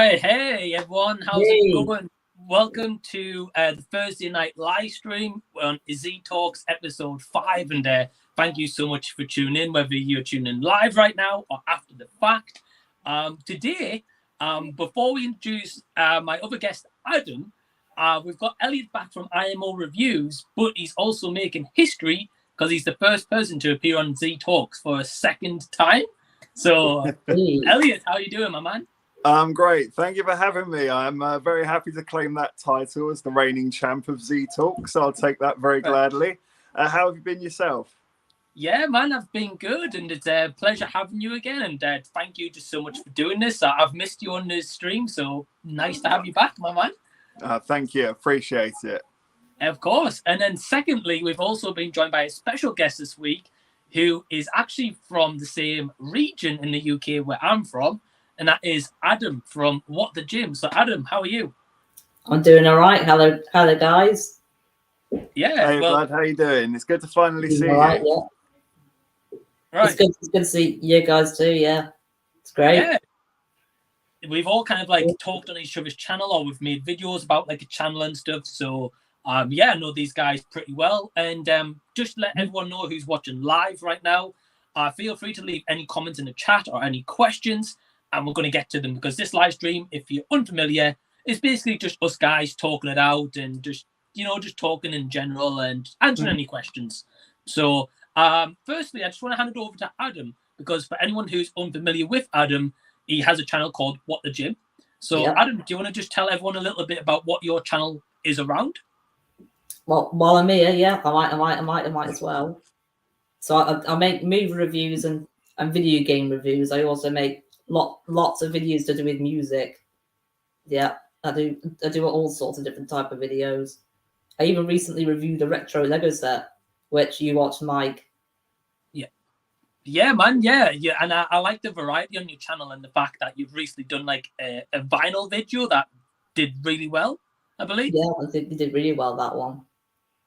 Right, hey everyone, how's Hey. it going? Welcome to the Thursday night live stream on Z Talks episode 5, and thank you so much for tuning in, whether you're tuning in live right now or after the fact. Today, before we introduce my other guest, Adam, we've got Elliot back from I.M.O Reviews, but he's also making history because he's the first person to appear on Z Talks for a second time. So, Elliot, how are you doing, my man? I'm great. Thank you for having me. I'm very happy to claim that title as the reigning champ of Z Talk, so I'll take that very gladly. How have you been yourself? Yeah, man, I've been good, and it's a pleasure having you again. And thank you just so much for doing this. I've missed you on the stream, so nice to have you back, my man. Thank you. Appreciate it. Of course. And then secondly, we've also been joined by a special guest this week who is actually from the same region in the UK where I'm from. And that is Adam from What the Gym. So, Adam, how are you? I'm doing all right. Hello, guys. Yeah. Hey, bud, how you doing? It's good to finally see you. Right, yeah. Right. It's good to see you guys too. Yeah, it's great. Yeah. We've all kind of like talked on each other's channel, or we've made videos about like a channel and stuff. So, yeah, I know these guys pretty well. And just let everyone know who's watching live right now. Feel free to leave any comments in the chat or any questions. And we're going to get to them because this live stream, if you're unfamiliar, is basically just us guys talking it out and just talking in general and answering any questions. So, firstly, I just want to hand it over to Adam because for anyone who's unfamiliar with Adam, he has a channel called What the Gym. So, Adam, do you want to just tell everyone a little bit about what your channel is around? Well, while I'm here, yeah, I might as well. So I make movie reviews and video game reviews. I also make lots of videos to do with music. Yeah, I do all sorts of different type of videos. I even recently reviewed a retro Lego set, which you watched, Mike. Yeah, man. Yeah. And I like the variety on your channel and the fact that you've recently done like a vinyl video that did really well, I believe. Yeah, I think you did really well, that one.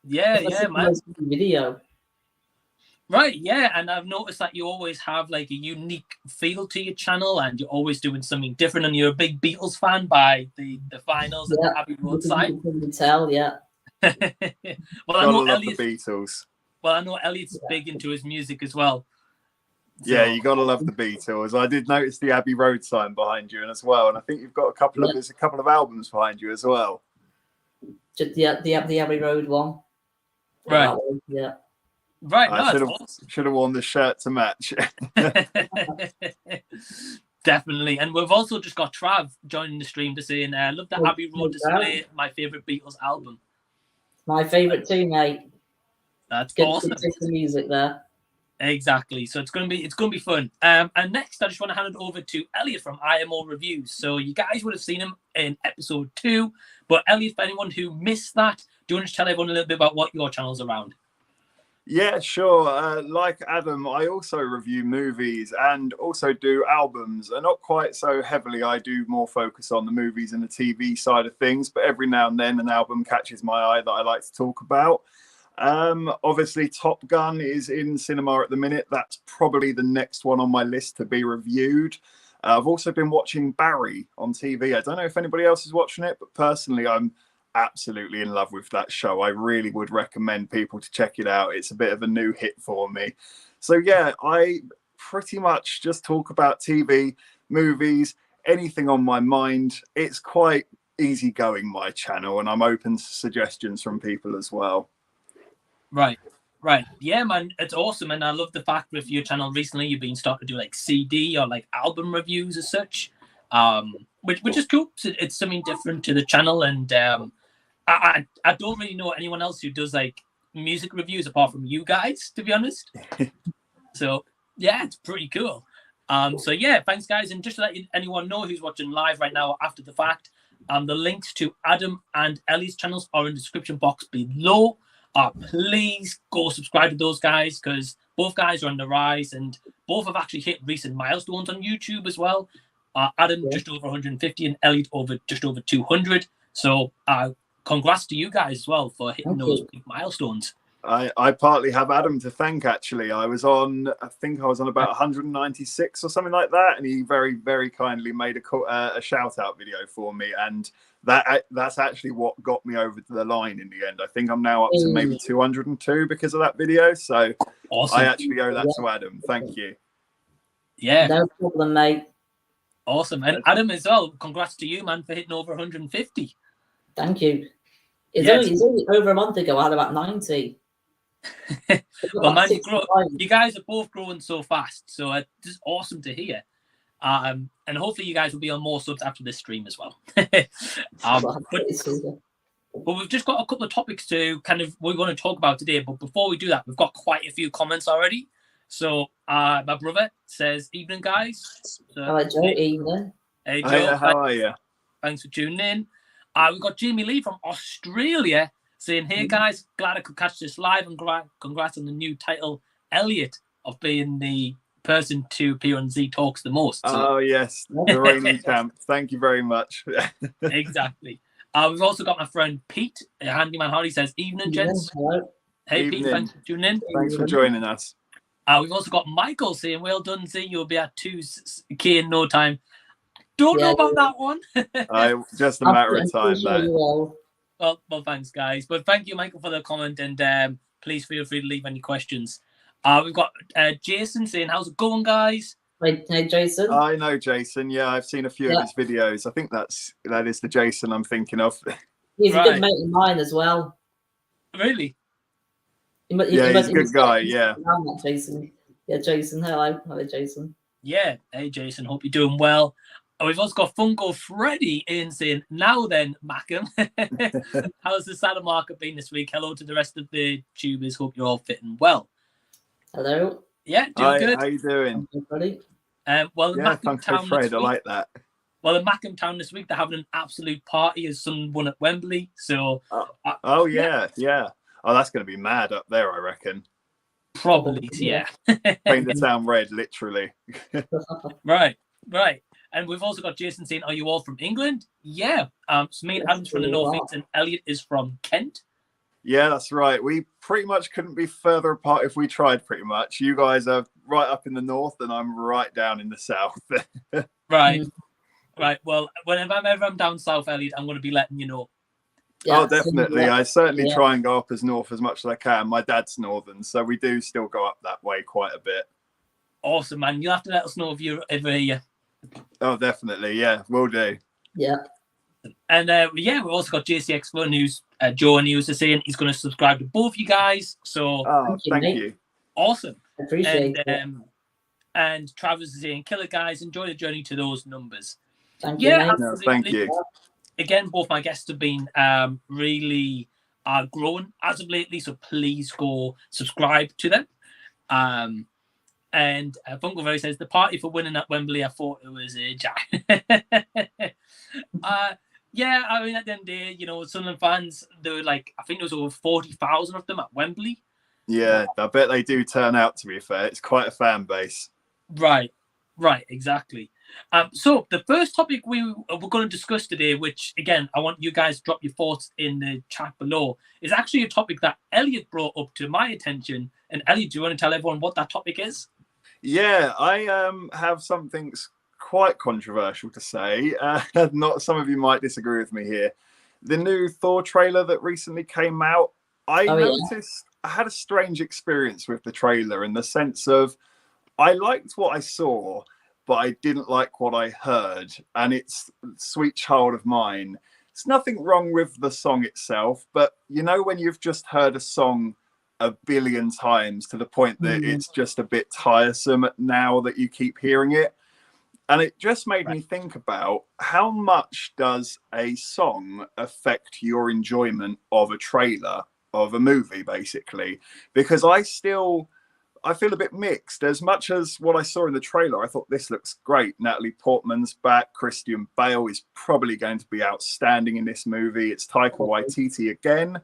Yeah, man. Video. Right, yeah, and I've noticed that you always have like a unique feel to your channel, and you're always doing something different. And you're a big Beatles fan by the vinyls and the Abbey Road sign. You can tell, yeah. Well, I know love the Beatles. Well, I know Elliot's big into his music as well. So. Yeah, you gotta love the Beatles. I did notice the Abbey Road sign behind you, and as well, and I think you've got there's a couple of albums behind you as well. Just the Abbey Road one. Right. Yeah. Right, I should have worn the shirt to match. Definitely. And we've also just got Trav joining the stream to say, I love that Abbey Road display, my favourite Beatles album. My favourite too, mate. That's good, awesome. Good the music there. Exactly. So it's gonna be fun. And next I just want to hand it over to Elliot from I.M.O Reviews. So you guys would have seen him in episode 2. But Elliot, for anyone who missed that, do you want to tell everyone a little bit about what your channel's around? Yeah, sure. Like Adam, I also review movies and also do albums, and not quite so heavily. I do more focus on the movies and the TV side of things, but every now and then an album catches my eye that I like to talk about. Obviously, Top Gun is in cinema at the minute. That's probably the next one on my list to be reviewed. I've also been watching Barry on TV. I don't know if anybody else is watching it, but personally, I'm absolutely in love with that show. I really would recommend people to check it out. It's a bit of a new hit for me. So yeah, I pretty much just talk about TV, movies, anything on my mind. It's quite easygoing, my channel, and I'm open to suggestions from people as well. Right. Yeah, man, it's awesome. And I love the fact with your channel recently you've been starting to do like CD or like album reviews as such, which is cool. So it's something different to the channel. And I don't really know anyone else who does like music reviews apart from you guys, to be honest. So yeah, it's pretty cool. So yeah, thanks guys. And just to let anyone know who's watching live right now or after the fact, the links to Adam and Ellie's channels are in the description box below. Please go subscribe to those guys because both guys are on the rise and both have actually hit recent milestones on YouTube as well. Adam just over 150 and Elliot just over 200. So congrats to you guys as well for hitting those big milestones. I partly have Adam to thank, actually. I think I was on about 196 or something like that, and he very, very kindly made a shout-out video for me, and that's actually what got me over to the line in the end. I think I'm now up to maybe 202 because of that video, so Awesome. I actually owe that to Adam. Thank you. Yeah. No problem, mate. Awesome. And Adam as well, congrats to you, man, for hitting over 150. Thank you. It's Yes. only over a month ago. I had about 90. Well, man, you guys are both growing so fast, so it's just awesome to hear. And hopefully you guys will be on more subs after this stream as well. But we've just got a couple of topics to we want to talk about today. But before we do that, we've got quite a few comments already. So my brother says, "Evening, guys." So, hello, Joe. Evening. Hey, Joe. How are you? Thanks for tuning in. We've got Jamie Lee from Australia saying, "Hey guys, glad I could catch this live, and congrats on the new title, Elliot, of being the person to appear on Z Talks the most." So, yes, the reigning champ. Thank you very much. Exactly. We've also got my friend Pete, Handyman Hardy, says, "Evening, gents." Hello. Hey, Evening. Pete, thanks for tuning in. Thanks for joining us. We've also got Michael saying, "Well done, Z. You'll be at 2K in no time." Don't know about that one. Just a matter of time, sure though. Well, thanks, guys. But thank you, Michael, for the comment, and please feel free to leave any questions. We've got Jason saying, "How's it going, guys?" Hey, Jason. I know Jason. Yeah, I've seen a few of his videos. I think that is the Jason I'm thinking of. He's a good mate of mine as well. Really? He's a good guy. Yeah. Jason. Yeah, Jason. Hello, Jason. Yeah. Hey, Jason. Hope you're doing well. We've also got Funko Freddy in saying, "Now then, Mackham, how's the saddle market been this week? Hello to the rest of the tubers. Hope you're all fitting well." Hello. Yeah, doing good. How you doing? Well, the Mackham Town Fred, this week, I like that. Well, in Mackham Town this week, they're having an absolute party as someone won at Wembley. So, yeah. Oh, that's going to be mad up there, I reckon. Probably, yeah. Paint the town red, literally. Right. And we've also got Jason saying, "Are you all from England?" Yeah. So me and Adam's from the Northeast, and Elliot is from Kent. Yeah, that's right. We pretty much couldn't be further apart if we tried, pretty much. You guys are right up in the north, and I'm right down in the south. Right. Well, whenever I'm down south, Elliot, I'm going to be letting you know. Yeah, definitely. I certainly try and go up as north as much as I can. My dad's northern, so we do still go up that way quite a bit. Awesome, man. You'll have to let us know if you're ever here. Oh, definitely. Yeah, will do. Yeah. And we've also got JCX Fun, who's Joe, and he was saying he's going to subscribe to both you guys. So thank you. Awesome. Appreciate it. And Travis is saying, "Killer guys, enjoy the journey to those numbers." Thank you, mate. Absolutely. No, thank you. Again, both my guests have been really growing as of lately, so please go subscribe to them. And Funko Very says, "The party for winning at Wembley, I thought it was a jack." Yeah, I mean, at the end of the day, Sunderland fans, there were I think there was over 40,000 of them at Wembley. Yeah, I bet they do turn out, to be fair. It's quite a fan base. Right, exactly. So the first topic we're going to discuss today, which, again, I want you guys to drop your thoughts in the chat below, is actually a topic that Elliot brought up to my attention. And Elliot, do you want to tell everyone what that topic is? Yeah, I have something quite controversial to say. Not some of you might disagree with me here. The new Thor trailer that recently came out, I noticed I had a strange experience with the trailer in the sense of I liked what I saw, but I didn't like what I heard. And it's Sweet Child of Mine. There's nothing wrong with the song itself, but when you've just heard a song a billion times to the point that it's just a bit tiresome now that you keep hearing it. And it just made me think about how much does a song affect your enjoyment of a trailer of a movie, basically? Because I feel a bit mixed. As much as what I saw in the trailer, I thought this looks great. Natalie Portman's back. Christian Bale is probably going to be outstanding in this movie. It's Taika Waititi again.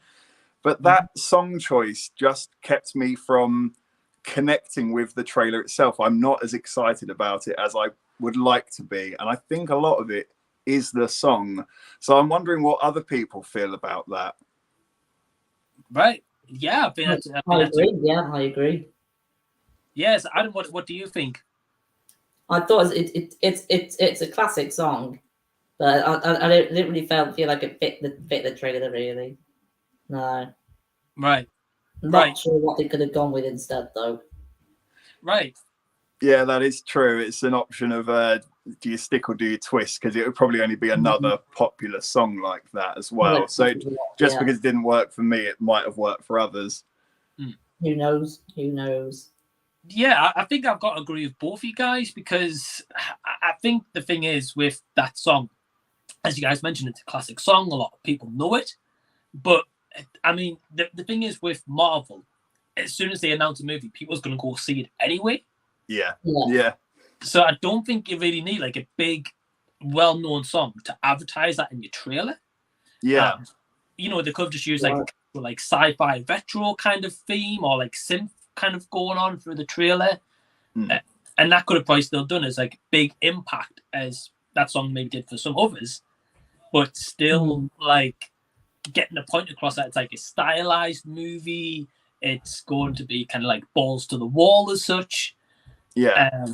But that song choice just kept me from connecting with the trailer itself. I'm not as excited about it as I would like to be. And I think a lot of it is the song. So I'm wondering what other people feel about that. Right. Yeah, I think that's. I agree. Yeah, I agree. Yes, Adam. What do you think? I thought it's a classic song, but I didn't really feel like it fit the trailer really. No, Right. not sure what they could have gone with instead though. Right. Yeah, that is true. It's an option of do you stick or do you twist? Because it would probably only be another popular song like that as well. So just because it didn't work for me, it might have worked for others. Who knows? Who knows? Yeah, I think I've got to agree with both of you guys, because I think the thing is with that song, as you guys mentioned, it's a classic song. A lot of people know it. But, I mean, the thing is with Marvel, as soon as they announce a movie, people's going to go see it anyway. Yeah. So I don't think you really need like a big, well-known song to advertise that in your trailer. Yeah. You know, they could have just used like sci-fi retro kind of theme, or like synth kind of going on through the trailer. And that could have probably still done as like big impact as that song maybe did for some others, but still like getting the point across that it's like a stylized movie. It's going to be kind of like balls to the wall as such. Yeah.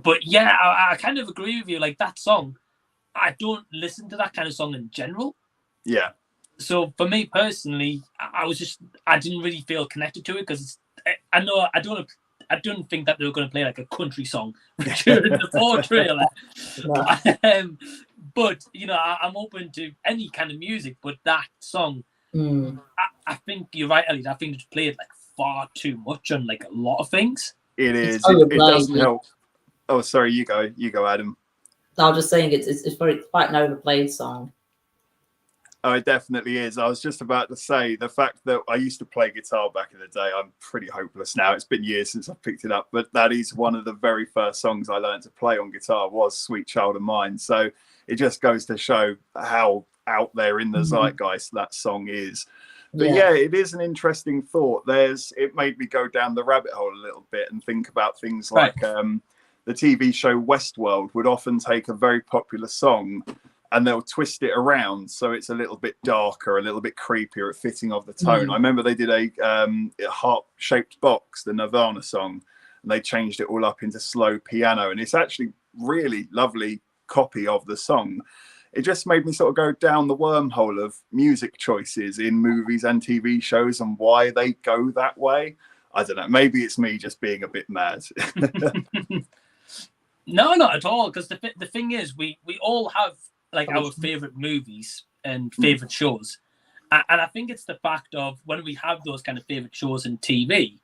But yeah, I kind of agree with you. Like that song, I don't listen to that kind of song in general. Yeah. So for me personally, I didn't really feel connected to it, because I don't think that they were going to play like a country song during the Thor trailer. But you know, I'm open to any kind of music, but that song, I think you're right, Elliot. I think it's played like far too much on like a lot of things. It is. It doesn't help. Oh, sorry, you go, Adam. I was just saying it's quite an overplayed song. Oh, it definitely is. I was just about to say the fact that I used to play guitar back in the day. I'm pretty hopeless now. It's been years since I picked it up, but that is one of the very first songs I learned to play on guitar was "Sweet Child of Mine." So it just goes to show how out there in the zeitgeist that song is. But yeah, it is an interesting thought. It made me go down the rabbit hole a little bit and think about things like the TV show Westworld would often take a very popular song and they'll twist it around so it's a little bit darker, a little bit creepier, fitting of the tone. I remember they did a heart-shaped box, the Nirvana song, and they changed it all up into slow piano, and it's actually really lovely copy of the song. It just made me sort of go down the wormhole of music choices in movies and TV shows and why they go that way. I don't know. Maybe it's me just being a bit mad. No, not at all. Because the thing is, we all have like our favorite movies and favorite shows, and I think it's the fact of when we have those kind of favorite shows in TV.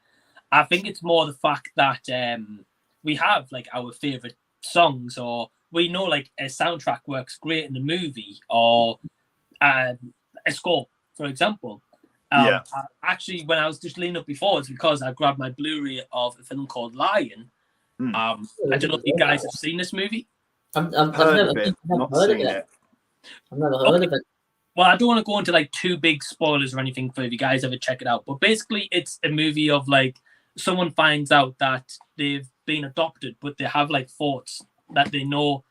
I think it's more the fact that we have like our favorite songs, or we know like a soundtrack works great in a movie, or a score, for example. Actually, when I was just leaning up before, it's because I grabbed my Blu-ray of a film called Lion. I don't know if you guys have seen this movie. I've never heard of it. I've never heard of it. Well, I don't want to go into like too big spoilers or anything for if you guys ever check it out. But basically, it's a movie of like someone finds out that they've been adopted, but they have like thoughts that they know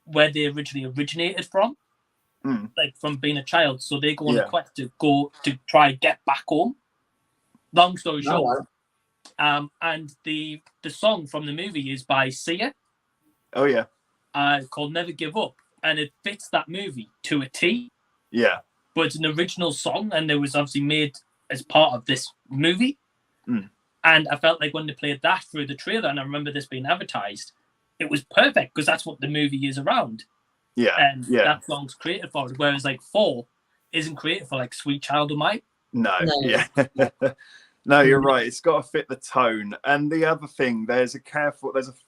where they originally originated from, like from being a child. So they go on a quest to go to try get back home. Long story short, and the song from the movie is by Sia. Oh yeah. Called Never Give Up, and it fits that movie to a T. Yeah. But it's an original song, and it was obviously made as part of this movie. And I felt like when they played that through the trailer, and I remember this being advertised, it was perfect because that's what the movie is around. Yeah. And that song's created for it, whereas like 4 isn't created for like Sweet Child of Mine. No. Yeah. No, you're right. It's got to fit the tone. And the other thing, there's a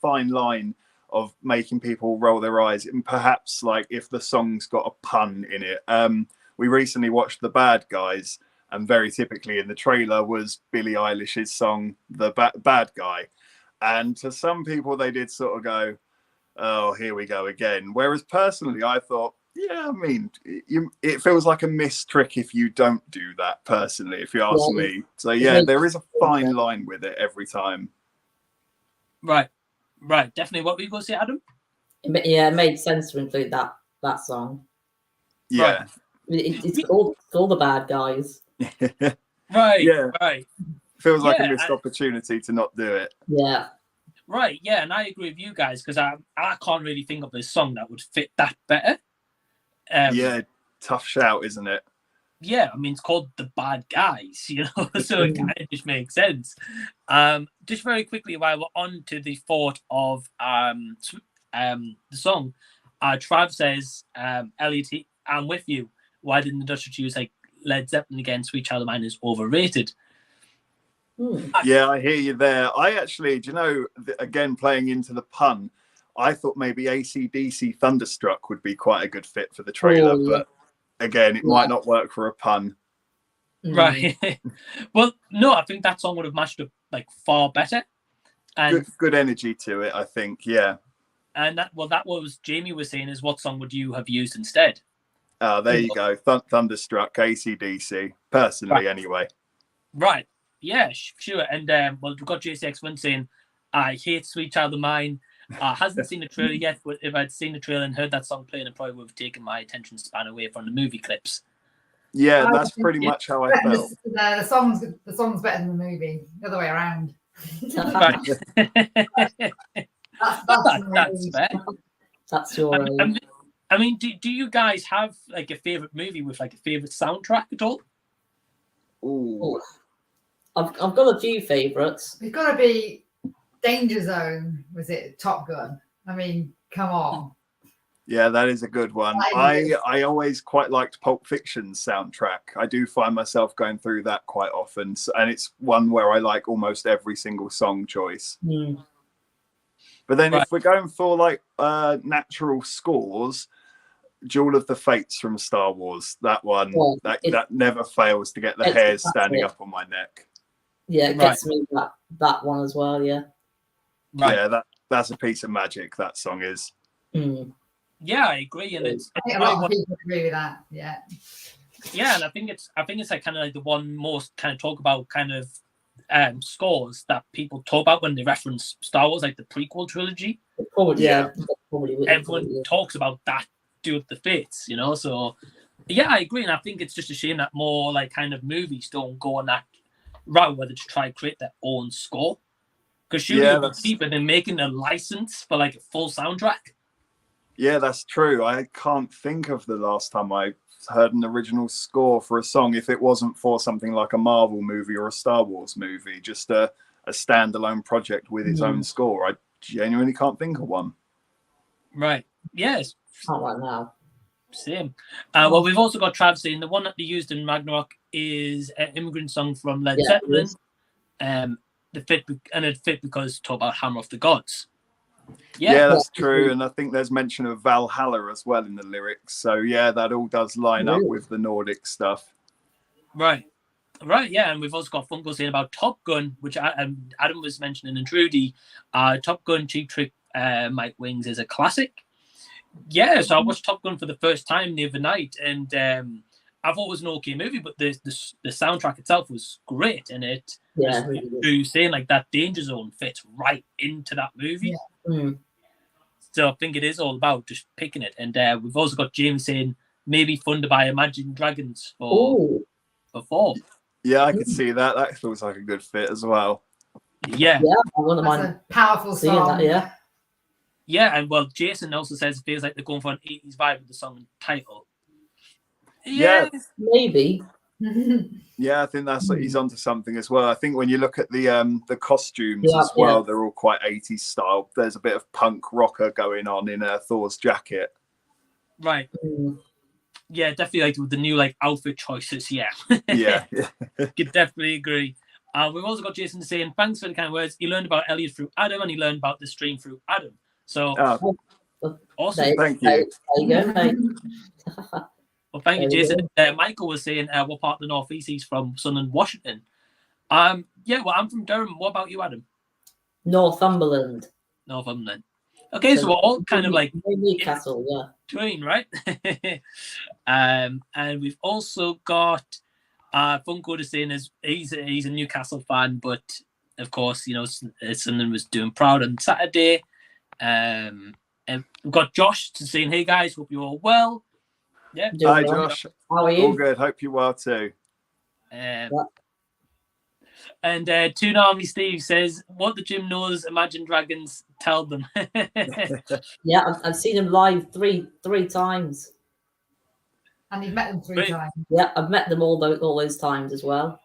fine line of making people roll their eyes, and perhaps like if the song's got a pun in it. We recently watched The Bad Guys, and very typically in the trailer was Billie Eilish's song The Bad Guy, and to some people they did sort of go, oh, here we go again. Whereas personally I thought, yeah, I mean, it feels like a missed trick if you don't do that, personally, if you ask me. So yeah, there is a fine line with it every time. Right, definitely. What were you going to say, Adam? Yeah, it made sense to include that song. Yeah. It's called The Bad Guys. Right, Yeah. right. Feels like a Yeah, missed opportunity to not do it. Yeah. Right, yeah, and I agree with you guys because I can't really think of a song that would fit that better. Yeah, tough shout, isn't it? Yeah, I mean it's called The Bad Guys, you know, so it kind of just makes sense. Just very quickly, while we're on to the thought of the song, Trav says, Elliot, I'm with you. Why didn't the Dutch choose like Led Zeppelin again? Sweet Child of Mine is overrated. Yeah, I hear you there. I actually, do you know, again, playing into the pun, I thought maybe AC/DC Thunderstruck would be quite a good fit for the trailer, but again, it might not work for a pun. Right. Well, no, I think that song would have matched up like far better. And Good energy to it, I think. Yeah. And that was Jamie was saying is what song would you have used instead? Oh, there you go. Thunderstruck, AC/DC. Personally, anyway. Right. Yeah, sure. And well, we've got JCX1 saying, I hate Sweet Child of Mine. Hasn't seen the trailer yet, but if I'd seen the trailer and heard that song playing, it probably would have taken my attention span away from the movie clips. Yeah, that's pretty much how I felt. The song's better than the movie. The other way around. Right. That's fair. That's your. I mean, do you guys have like a favorite movie with like a favorite soundtrack at all? Ooh. I've got a few favorites. It's got to be Danger Zone. Was it Top Gun? I mean, come on. Yeah, that is a good one. I always quite liked Pulp Fiction's soundtrack. I do find myself going through that quite often, and it's one where I like almost every single song choice. But then if we're going for like natural scores, Duel of the Fates from Star Wars, that one, that never fails to get the hairs standing up on my neck. Yeah, it gets me that one as well, yeah. Right. Yeah, that's a piece of magic, that song is. Yeah, I agree. And it's I think a lot of people agree with that, yeah. Yeah, and I think it's like kind of like the one most kind of talk about kind of scores that people talk about when they reference Star Wars, like the prequel trilogy. Everyone talks about that Duel of the Fates, you know. So yeah, I agree, and I think it's just a shame that more like kind of movies don't go on that route where they try to create their own score. Because surely it would be cheaper than making a license for like a full soundtrack. Yeah, that's true. I can't think of the last time I heard an original score for a song if it wasn't for something like a Marvel movie or a Star Wars movie, just a standalone project with its own score. I genuinely can't think of one. Right. Yes. Not right now. Same. Well, we've also got Trav saying the one that they used in Ragnarok is an Immigrant Song from Led Zeppelin. It fit because talk about Hammer of the Gods. Yeah, that's true. And I think there's mention of Valhalla as well in the lyrics. So yeah, that all does line up with the Nordic stuff. Right. Yeah, and we've also got Funko saying about Top Gun, which Adam was mentioning in Trudy. Top Gun Cheap Trick Mike Wings is a classic. Yeah, so I watched Top Gun for the first time the other night, and I thought it was an okay movie, but the soundtrack itself was great, and it was saying like that Danger Zone fits right into that movie. So I think it is all about just picking it. And we've also got James saying maybe funded by Imagine Dragons for 4. Yeah, I could see that. That feels like a good fit as well. Yeah, I wouldn't mind a powerful song. That, yeah, and well, Jason also says it feels like they're going for an 80s vibe with the song title. Yeah, maybe. Yeah, I think that's he's onto something as well. I think when you look at the costumes as well, they're all quite 80s style. There's a bit of punk rocker going on in Thor's jacket. Right. Yeah, definitely like with the new like outfit choices. Yeah. Yeah. Could definitely agree. We've also got Jason saying thanks for the kind words. He learned about Elliot through Adam, and he learned about the stream through Adam. So awesome. Thank you. There you go, mate. Well, thank you, Jason. Michael was saying what part of the Northeast he's from, Sunderland, Washington. Yeah, well, I'm from Durham. What about you, Adam? Northumberland. Okay, so we're all kind of like Newcastle, between, right? And we've also got Funko to saying he's a Newcastle fan, but of course, you know, Sunderland was doing proud on Saturday. And we've got Josh to saying, hey guys, hope you're all well. Yeah. Hi, Josh. How are you? All good. Hope you're well too. And Toon Army Steve says, "What the gym knows, Imagine Dragons tell them." Yeah, I've seen them live three times. And you've met them three Right. times. Yeah, I've met them all those times as well.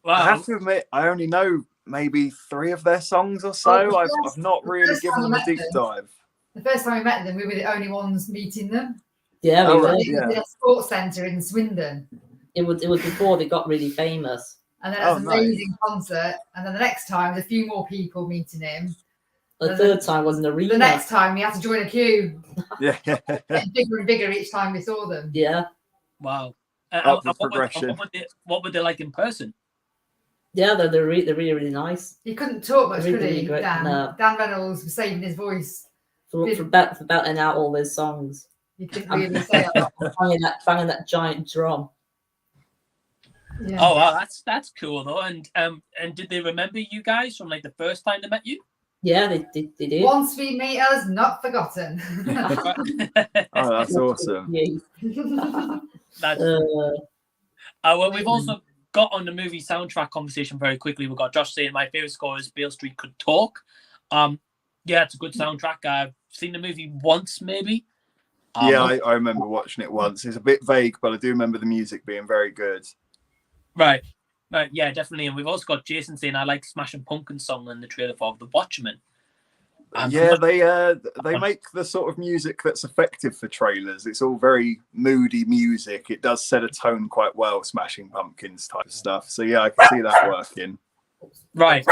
I Wow. have to admit, I only know maybe 3 of their songs or so. Well, I've not really first given time them I a deep met them- dive. The first time we met them, we were the only ones meeting them. Yeah, Oh, we were. right. It was in a sports centre in Swindon. It was before they got really famous. And then that's Oh, an nice. amazing concert. And then the next time, there's a few more people meeting him. The And third time was an arena. The next time, we had to join a queue. Yeah. Getting bigger and bigger each time we saw them. Yeah, Wow. Upward progression. What were they like in person? yeah, they're really nice. He couldn't talk much, could Really he, great. Dan? No. Dan Reynolds was saving his voice. For belting out all those songs, He couldn't really say a lot. banging that giant drum. Yeah. Oh wow, that's cool though. And did they remember you guys from like the first time they met you? Yeah, they did. Once we meet us, not forgotten. Oh, that's awesome. That's, well, we've also got on the movie soundtrack conversation very quickly. We've got Josh saying my favorite score is Beale Street Could Talk. Yeah, it's a good soundtrack. I've seen the movie once, maybe. Yeah, I remember watching it once. It's a bit vague, but I do remember the music being very good. Right, yeah, definitely. And we've also got Jason saying I like Smashing Pumpkins song in the trailer for The Watchmen. Yeah, they make the sort of music that's effective for trailers. It's all very moody music. It does set a tone quite well, Smashing Pumpkins type of stuff. So yeah, I can see that working. Right.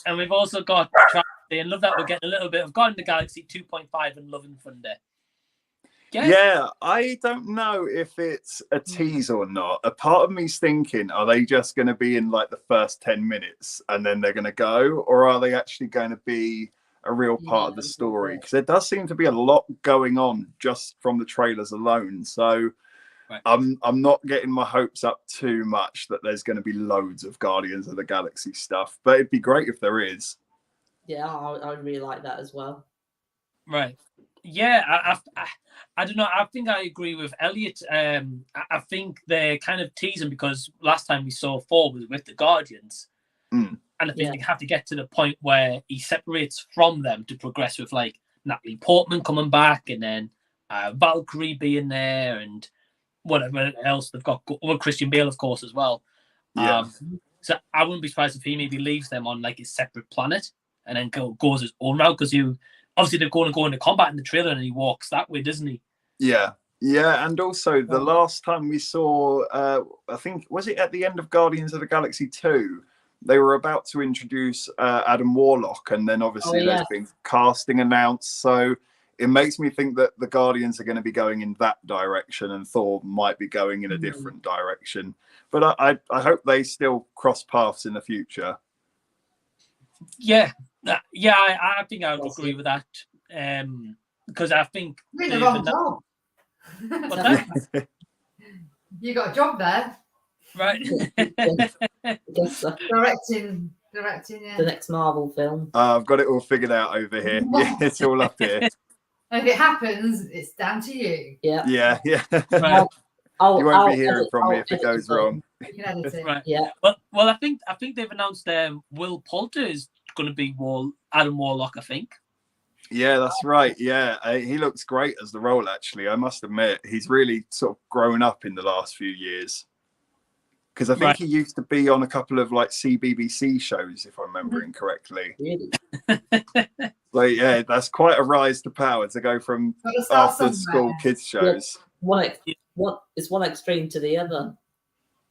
And we've also got and love that we're getting a little bit of God in the Galaxy 2.5 and Love and Thunder. Yeah, I don't know if it's a tease or not. A part of me's thinking, are they just going to be in like the first 10 minutes and then they're going to go? Or are they actually going to be a real part of the story? Because there does seem to be a lot going on just from the trailers alone. So right. I'm not getting my hopes up too much that there's going to be loads of Guardians of the Galaxy stuff. But it'd be great if there is. Yeah, I would really like that as well. Right. Yeah, I don't know. I think I agree with Elliot. I think they're kind of teasing because last time we saw Thor was with the Guardians. And I think they have to get to the point where he separates from them to progress with like Natalie Portman coming back and then Valkyrie being there and whatever else they've got. Well, Christian Bale, of course, as well. Yeah. So I wouldn't be surprised if he maybe leaves them on like a separate planet and then goes his own route because obviously they're going to go into combat in the trailer and he walks that way, doesn't he? Yeah. And also the last time we saw, I think, was it at the end of Guardians of the Galaxy 2? They were about to introduce Adam Warlock, and then obviously there's been casting announced. So it makes me think that the Guardians are going to be going in that direction and Thor might be going in a different direction. But I hope they still cross paths in the future. Yeah, I think I would agree with that. Because I think you're in the wrong job. What's that? You got a job there, right? Directing. The next Marvel film. I've got it all figured out over here. Yeah, it's all up here. And if it happens, it's down to you. Yeah. Right. You won't be hearing from me if it goes wrong. You can edit it. Right. Yeah. Well, I think they've announced Will Poulter is going to be Adam Warlock. I think. Yeah, that's right. Yeah, he looks great as the role. Actually, I must admit, he's really sort of grown up in the last few years. Because I think he used to be on a couple of like CBBC shows, if I'm remembering correctly. Really? Like, yeah, that's quite a rise to power to go from after school kids shows. It's one extreme to the other.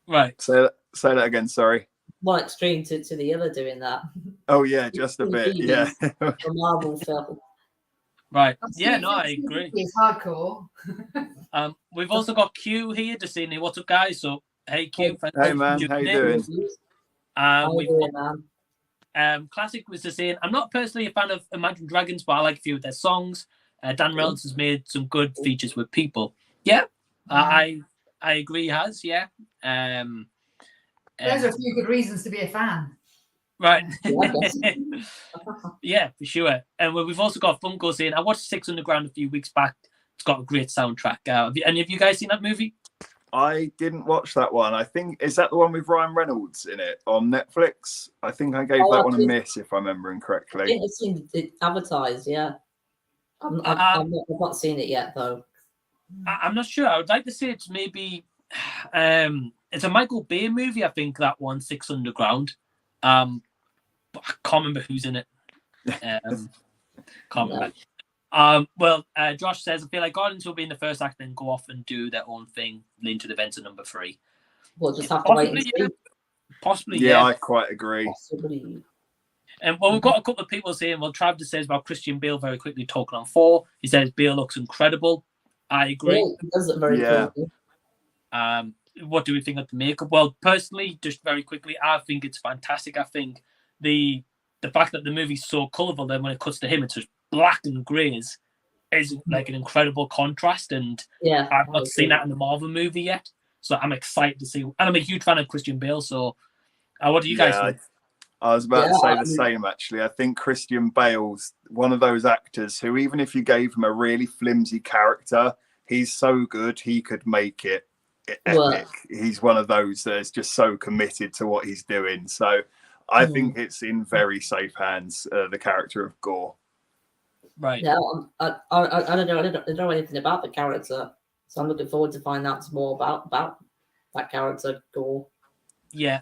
Right. Say that again. Sorry. One extreme to the other doing that. Oh yeah, just a bit. Yeah. A Marvel film. Right. Yeah. No, I agree. It's hardcore. We've also got Q here to see me. What's up, guys? So hey, Q. Hey man, how you doing? Classic was just saying, I'm not personally a fan of Imagine Dragons, but I like a few of their songs. Dan Reynolds has made some good features with people. Yeah, I agree. He has. Yeah. Those are a few good reasons to be a fan. Right. Yeah, for sure. And we've also got Funko saying, I watched Six Underground a few weeks back. It's got a great soundtrack. Have any of you guys seen that movie? I didn't watch that one. I think, is that the one with Ryan Reynolds in it on Netflix? I think I gave that one a miss, if I'm remembering I correctly. think I've seen it advertised, yeah. I've not seen it yet, though. I'm not sure. I would like to say it's maybe it's a Michael Bay movie. I think that one, Six Underground. But I can't remember who's in it. Can't remember. Well, Josh says, I feel like Guardians will be in the first act, then go off and do their own thing, lead to the events of number 3. We'll just have to wait and see. Yeah. Possibly, yeah. I quite agree. Possibly. And well, we've got a couple of people saying, well, Travis says about Christian Bale very quickly talking on 4. He says Bale looks incredible. I agree. Yeah, it does look very cool. What do we think of the makeup? Well, personally, just very quickly, I think it's fantastic. I think the fact that the movie's so colourful, then when it cuts to him, it's just black and greys, is like an incredible contrast. And yeah, I've not seen that in the Marvel movie yet, so I'm excited to see. And I'm a huge fan of Christian Bale. So, what do you guys think? I was about to say the same, actually. I think Christian Bale's one of those actors who, even if you gave him a really flimsy character, he's so good he could make it epic. He's one of those that is just so committed to what he's doing. So I think it's in very safe hands, the character of Gore. Right. Yeah, I don't know. I don't know anything about the character, so I'm looking forward to find out some more about that character, Gore. Yeah.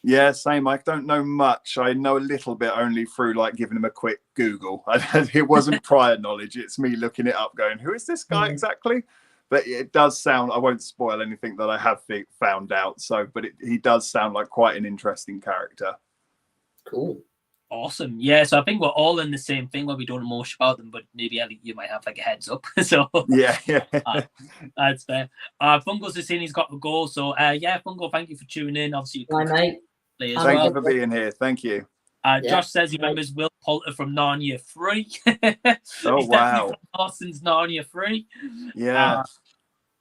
Yeah, same. I don't know much. I know a little bit only through like giving him a quick Google. It wasn't prior knowledge. It's me looking it up, going, "Who is this guy exactly?" But it does sound. I won't spoil anything that I have found out. So, but he does sound like quite an interesting character. Cool. Awesome. Yeah, so I think we're all in the same thing where we don't know much about them, but maybe Elliot, you might have like a heads up. So yeah. That's fair. Fungo's is saying he's got the goal. So yeah, Fungo, thank you for tuning in. Obviously, Bye, mate. Thank you for being here. Thank you. Josh says he remembers Will Poulter from Narnia 3. Oh, He's wow. Parsons Narnia 3. Yeah.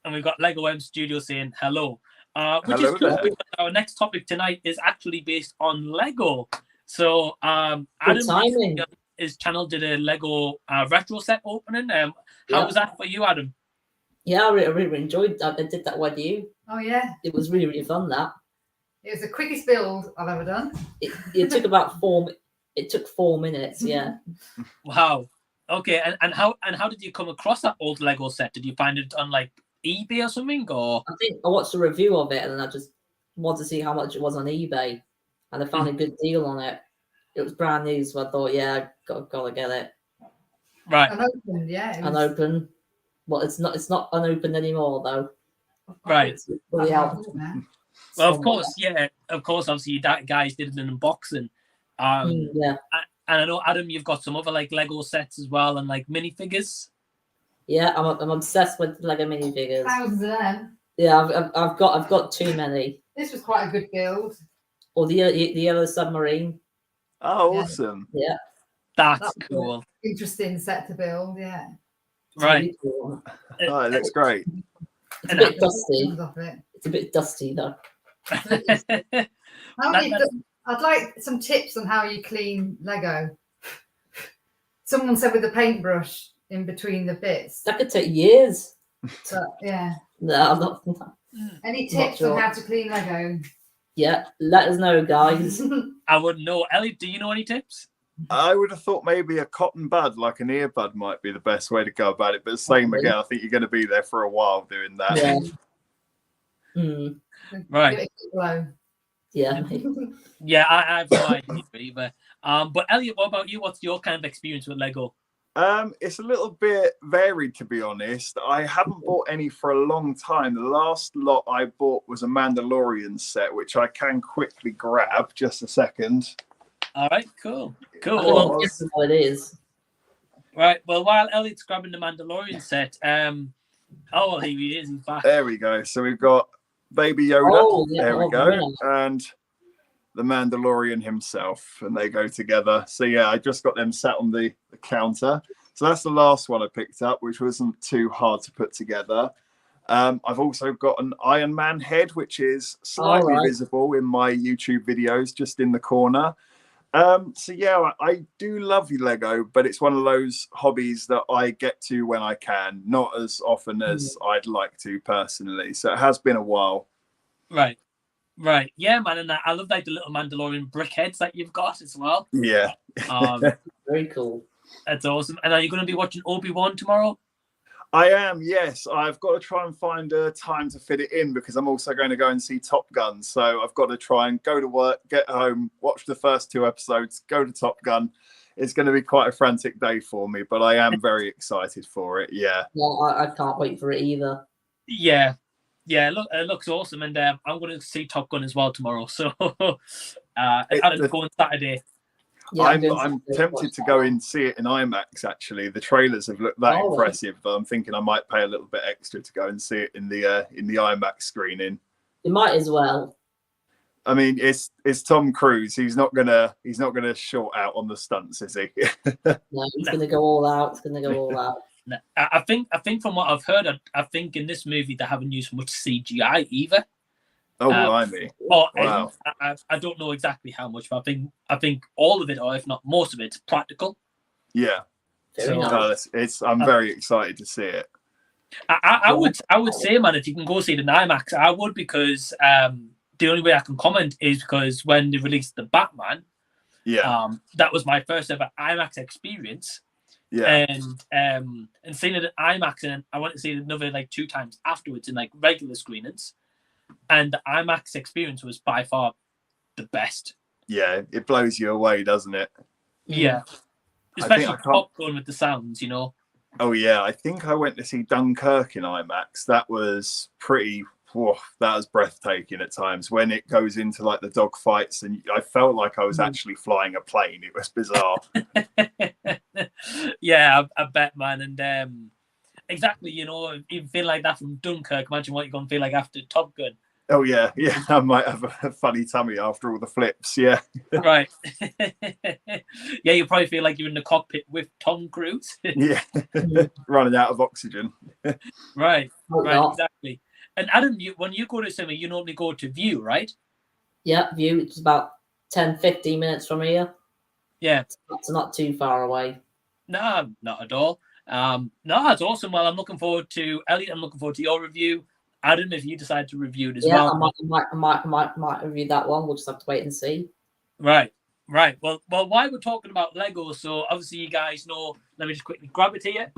And we've got Lego M Studio saying hello. Which Hello is cool. there. Our next topic tonight is actually based on Lego. So Adam, his channel did a Lego retro set opening. How was that for you, Adam? Yeah, I really enjoyed that. I did that with you. Oh, yeah. It was really, really fun, that. It was the quickest build I've ever done. It took about 4 minutes, yeah. Wow. Okay, and how did you come across that old Lego set? Did you find it on like eBay or something? Or I think I watched a review of it and then I just wanted to see how much it was on eBay. And I found a good deal on it. It was brand new, so I thought, yeah, gotta get it. Right. Unopened, yeah. Unopened. Well, it's not unopened anymore though. Right. Really out. Well, of course, yeah. Of course, obviously, you guys did an unboxing. Yeah. And I know, Adam, you've got some other like Lego sets as well and like minifigures. Yeah, I'm obsessed with Lego minifigures. Thousands of them. Yeah, I've got too many. This was quite a good build. Or the yellow submarine. Oh, awesome. Yeah. That's cool. Interesting set to build, yeah. Right. Really cool. Oh, it looks great. It's a bit dusty. It. It's a bit dusty though. I'd like some tips on how you clean Lego. Someone said with a paintbrush in between the bits. That could take years. But, yeah. No, I'm not. Any tips on how to clean Lego? Yeah, let us know, guys. I wouldn't know. Elliot, do you know any tips? I would have thought maybe a cotton bud, like an earbud, might be the best way to go about it. But the same again, I think you're going to be there for a while doing that. Yeah. Right. Yeah. Yeah, I have no idea either. But Elliot, what about you? What's your kind of experience with Lego? It's a little bit varied, to be honest. I haven't bought any for a long time. The last lot I bought was a Mandalorian set, which I can quickly grab. Just a second. All right, cool. Well, this is what it is. Right. Well, while Elliot's grabbing the Mandalorian set, well, here he is. He's back. There we go. So we've got Baby Yoda. Oh, yeah, there we go. Yeah. And the Mandalorian himself, and they go together. So yeah, I just got them sat on the counter. So that's the last one I picked up, which wasn't too hard to put together. I've also got an Iron Man head, which is slightly visible in my YouTube videos, just in the corner. So yeah, I do love Lego, but it's one of those hobbies that I get to when I can, not as often as I'd like to personally. So it has been a while. Right. Right. Yeah, man. And I love like the little Mandalorian brickheads that you've got as well. Yeah. Very cool. That's awesome. And are you going to be watching Obi-Wan tomorrow? I am, yes. I've got to try and find a time to fit it in because I'm also going to go and see Top Gun. So I've got to try and go to work, get home, watch the first 2 episodes, go to Top Gun. It's going to be quite a frantic day for me, but I am very excited for it. Yeah. Yeah, I can't wait for it either. Yeah. Yeah, look, it looks awesome. And I'm going to see Top Gun as well tomorrow. So I'll go on Saturday. Yeah, I'm tempted to go and see it in IMAX, actually. The trailers have looked that impressive, but I'm thinking I might pay a little bit extra to go and see it in the IMAX screening. You might as well. I mean, it's Tom Cruise. He's not gonna short out on the stunts, is he? No, he's gonna go all out. It's gonna go all out. No, I think from what I've heard, I think in this movie they haven't used much CGI either. Oh, blimey. Wow. I don't know exactly how much, but I think all of it, or if not most of it's practical. Yeah. Very nice. I'm very excited to see it. I would say, man, if you can go see it in IMAX, I would, because the only way I can comment is because when they released the Batman, that was my first ever IMAX experience. Yeah. And seeing it at IMAX, and I went to see it another like 2 times afterwards in like regular screenings. And the IMAX experience was by far the best. Yeah, it blows you away, doesn't it? Yeah. Especially popcorn with the sounds, you know. Oh, yeah. I think I went to see Dunkirk in IMAX. That was pretty... that was breathtaking at times when it goes into like the dog fights, and I felt like I was actually flying a plane. It was bizarre. Yeah, I bet, man. And exactly, you know, if you feel like that from Dunkirk, imagine what you're going to feel like after Top Gun. Oh, yeah. Yeah, I might have a funny tummy after all the flips, yeah. Right. Yeah, you probably feel like you're in the cockpit with Tom Cruise. Yeah, running out of oxygen. Right, exactly. And Adam, when you go to cinema, you normally go to View, right? Yeah, View. It's about 10-15 minutes from here. Yeah. It's not too far away. No, not at all. No, that's awesome. Well, I'm looking forward to Elliot. I'm looking forward to your review. Adam, if you decide to review it as well. I might review that one. We'll just have to wait and see. Right. Well, while we're talking about Lego, so obviously you guys know, let me just quickly grab it here.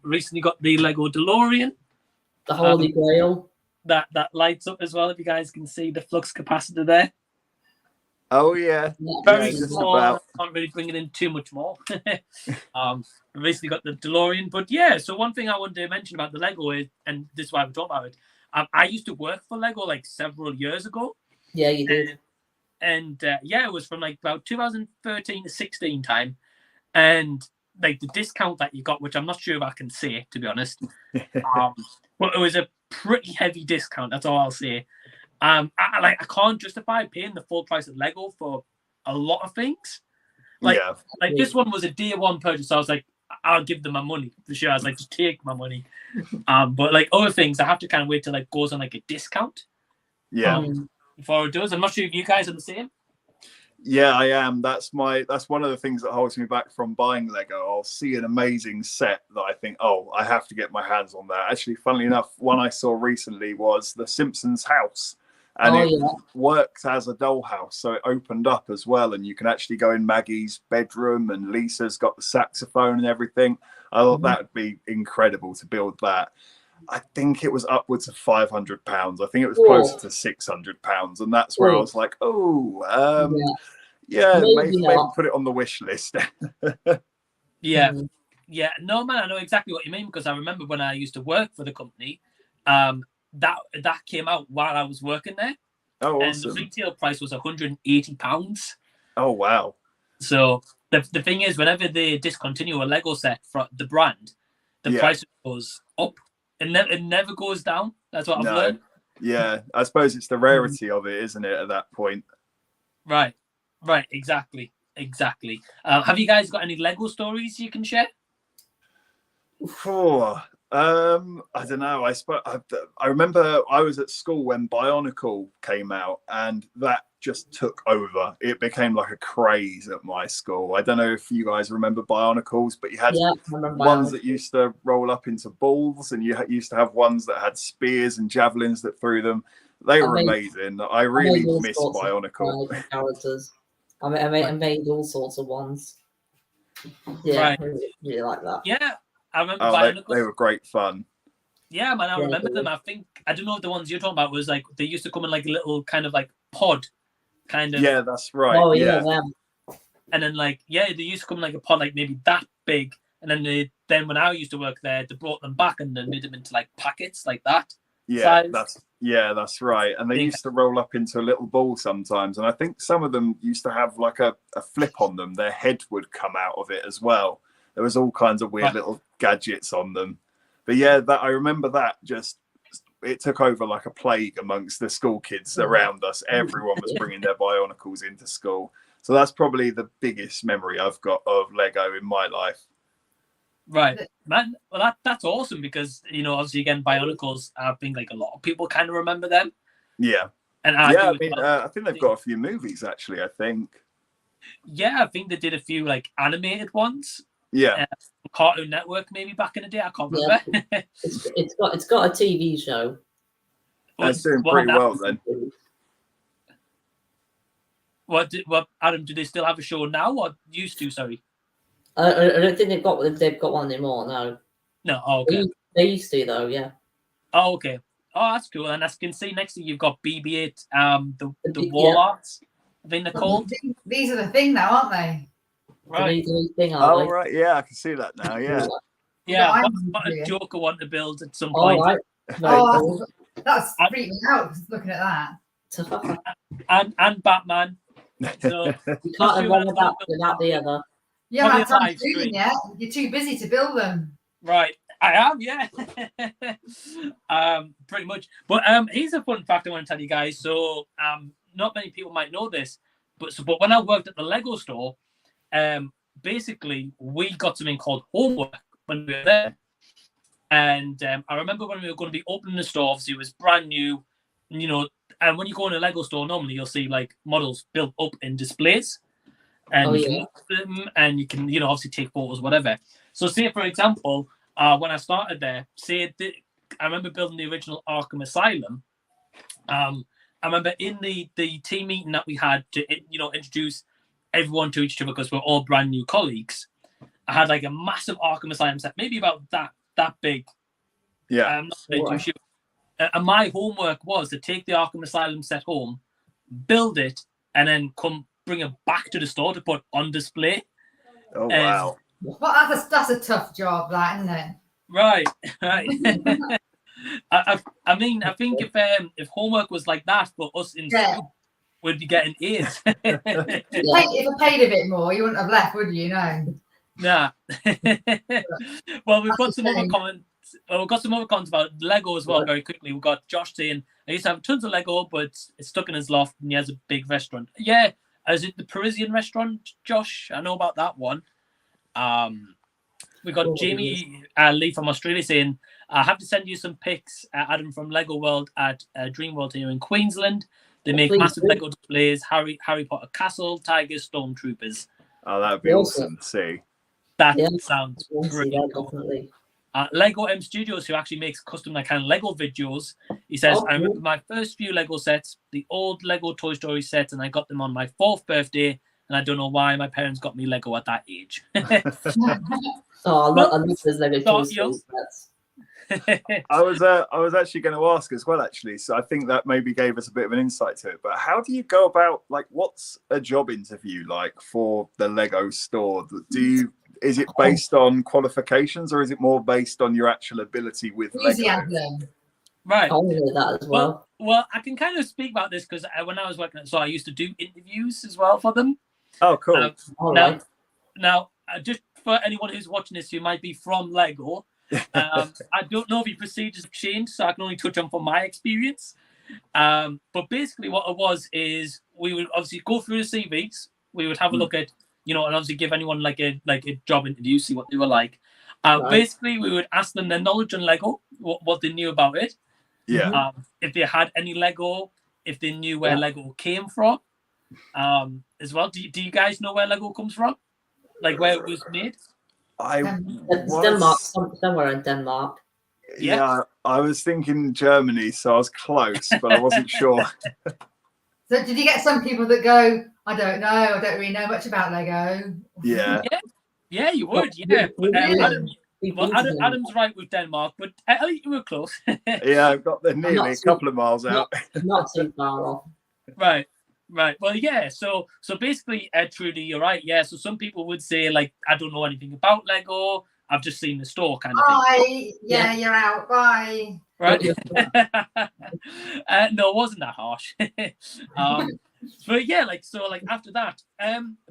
Recently got the Lego Delorean. The Holy Grail. That lights up as well, if you guys can see the flux capacitor there. Oh, yeah. Very small. Can't really bring it in too much more. Recently got the DeLorean. But yeah, so one thing I wanted to mention about the Lego is, and this is why we're talking about it, I used to work for Lego like several years ago. Yeah, you did. And yeah, it was from like about 2013 to 16 time. And like the discount that you got, which I'm not sure if I can say, to be honest. But it was a pretty heavy discount. That's all I'll say. I can't justify paying the full price of Lego for a lot of things. Like this one was a day one purchase. So I was like, I'll give them my money for sure. I was like, just take my money. But like other things, I have to kind of wait till it goes on like a discount. Yeah. Before it does. I'm not sure if you guys are the same. Yeah, I am. That's one of the things that holds me back from buying Lego. I'll see an amazing set that I think, oh, I have to get my hands on that. Actually, funnily enough, one I saw recently was the Simpsons House. And it works as a dollhouse, so it opened up as well, and you can actually go in Maggie's bedroom, and Lisa's got the saxophone and everything. I thought that would be incredible to build that. I think it was upwards of £500. I think it was closer to £600, and that's where I was like, maybe put it on the wish list. Yeah. No, man, I know exactly what you mean, because I remember when I used to work for the company, that came out while I was working there. Oh, and awesome. the retail price was £180. Oh, wow. So the thing is, whenever they discontinue a Lego set from the brand, the price goes up. It never goes down. That's what I've learned. Yeah, I suppose it's the rarity of it, isn't it, at that point? Right. Exactly. Have you guys got any Lego stories you can share? I don't know. I remember I was at school when Bionicle came out, and that just took over. It became like a craze at my school. I don't know if you guys remember Bionicles, but you had ones that used to roll up into balls, and you used to have ones that had spears and javelins that threw them. They were amazing. I really miss Bionicle. Characters. I made all sorts of ones. Yeah, Right. really like that. Yeah, I remember Bionicles. They were great fun. Yeah, man, I remember them. I don't know if the ones you're talking about was like they used to come in like a little kind of like pod, kind of. Yeah, that's right. Oh yeah. And then they used to come in like a pod like maybe that big, and then when I used to work there, they brought them back and then made them into like packets like that. Yeah, size. that's right. And they used to roll up into a little ball sometimes, and I think some of them used to have like a flip on them. Their head would come out of it as well. There was all kinds of weird little gadgets on them. But yeah, I remember that it took over like a plague amongst the school kids around us. Everyone was bringing their Bionicles into school. So that's probably the biggest memory I've got of Lego in my life. Right, man. Well, that's awesome because, obviously, again, Bionicles, I think like a lot of people kind of remember them. Yeah. And I think they've got a few movies, actually, I think. Yeah, I think they did a few like animated ones. Yeah. Cartoon Network, maybe back in the day. I can't remember. Yeah. It's got a TV show. It's doing pretty well then. What, Adam? Do they still have a show now, or used to? Sorry. I don't think they've got one anymore. No. No. Oh, okay. They used to though. Yeah. Oh, okay. Oh, that's cool. And as you can see next to you, you've got BB-8, the wall arts. I think they're called. These are the thing now, aren't they? Right. Right. Yeah, I can see that now. Yeah. Yeah, I've got a Joker one to build at some point. Right. Oh, that's freaking me out looking at that. and Batman. So you can't have one without the other. Yeah, that's not doing yet. You're too busy to build them. Right, I am. Yeah, pretty much. But here's a fun fact I want to tell you guys. So not many people might know this, but when I worked at the Lego store, basically we got something called homework when we were there. And I remember when we were going to be opening the store, obviously it was brand new, and when you go in a Lego store, normally you'll see like models built up in displays. And you can look at them, and you can, obviously take photos, whatever. So, say for example, when I started there, I remember building the original Arkham Asylum. I remember in the team meeting that we had to, introduce everyone to each other because we're all brand new colleagues. I had like a massive Arkham Asylum set, maybe about that big. Yeah. I'm not too sure. And my homework was to take the Arkham Asylum set home, build it, and then bring it back to the store to put on display. Oh wow! Well, that's a tough job, that, isn't it? Right. I mean, I think if homework was like that for us in school, we'd be getting A's. If I paid a bit more, you wouldn't have left, would you? No. Nah. Well, we've got some other comments. We've got some other comments about Lego as well. Very quickly, we've got Josh saying, "I used to have tons of Lego, but it's stuck in his loft, and he has a big restaurant." Yeah. Is it the Parisian restaurant, Josh? I know about that one. We got Jamie Lee from Australia saying, I have to send you some pics, Adam, from Lego World at Dream World here in Queensland. They make massive Lego displays, Harry Potter Castle, Tigers, Stormtroopers. Oh, that would be awesome to see. That sounds brilliant. Definitely. Lego M Studios, who actually makes custom kind of Lego videos, he says, I remember my first few Lego sets, the old Lego Toy Story sets, and I got them on my 4th birthday, and I don't know why my parents got me Lego at that age. I love those Lego Toy Story sets. I was actually going to ask as well, actually, so I think that maybe gave us a bit of an insight to it, but how do you go about, like, what's a job interview like for the Lego store? Is it based on qualifications, or is it more based on your actual ability with Lego? Right. I'll do that as well. Well, I can kind of speak about this because when I was working at the store, I used to do interviews as well for them. Oh, cool. Now, just for anyone who's watching this who might be from Lego, I don't know if the procedures have changed, so I can only touch on from my experience. But basically what it was is we would obviously go through the CVs. We would have a look at, and obviously give anyone like a job interview, see what they were like. Right. Basically, we would ask them their knowledge on Lego, what they knew about it. Yeah. If they had any Lego, if they knew where Yeah. Lego came from, as well. Do you guys know where Lego comes from? Like where it was made? It's Denmark, somewhere in Denmark. Yeah, I was thinking Germany, so I was close, but I wasn't sure. So did you get some people that go, I don't know, I don't really know much about Lego? Yeah. Yeah, you would. Yeah. Adam's right with Denmark, but Elliot, you were close. Yeah, I've got nearly a couple of miles out. Not too far off. Right. Well, yeah. So basically, Trudy, you're right. Yeah. So some people would say like, I don't know anything about Lego. I've just seen the store kind of thing. Bye. Yeah, you're out. Bye. Right. No, it wasn't that harsh. But yeah, like after that,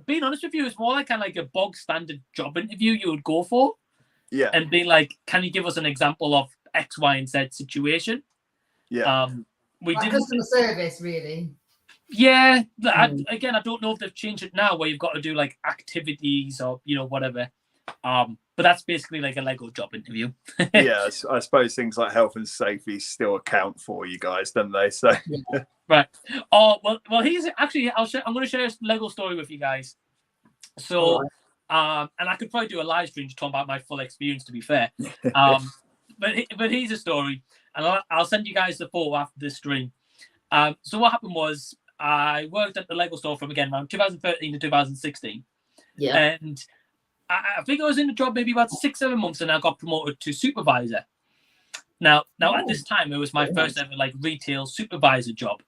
being honest with you, it's more like kind of like a bog standard job interview you would go for. Yeah. And be like, can you give us an example of X, Y, and Z situation? Yeah. We Like did customer service, really. Yeah. Again, I don't know if they've changed it now where you've got to do like activities or whatever. But that's basically like a Lego job interview. Yeah, I suppose things like health and safety still account for you guys, don't they? So right. Oh well. Here's actually I'm going to share a Lego story with you guys. So, and I could probably do a live stream to talk about my full experience. To be fair, but here's a story, and I'll send you guys the photo after this stream. So what happened was I worked at the Lego store from again around 2013 to 2016. Yeah. And I think I was in the job maybe about 6-7 months, and I got promoted to supervisor. Now at this time it was my first ever like retail supervisor job.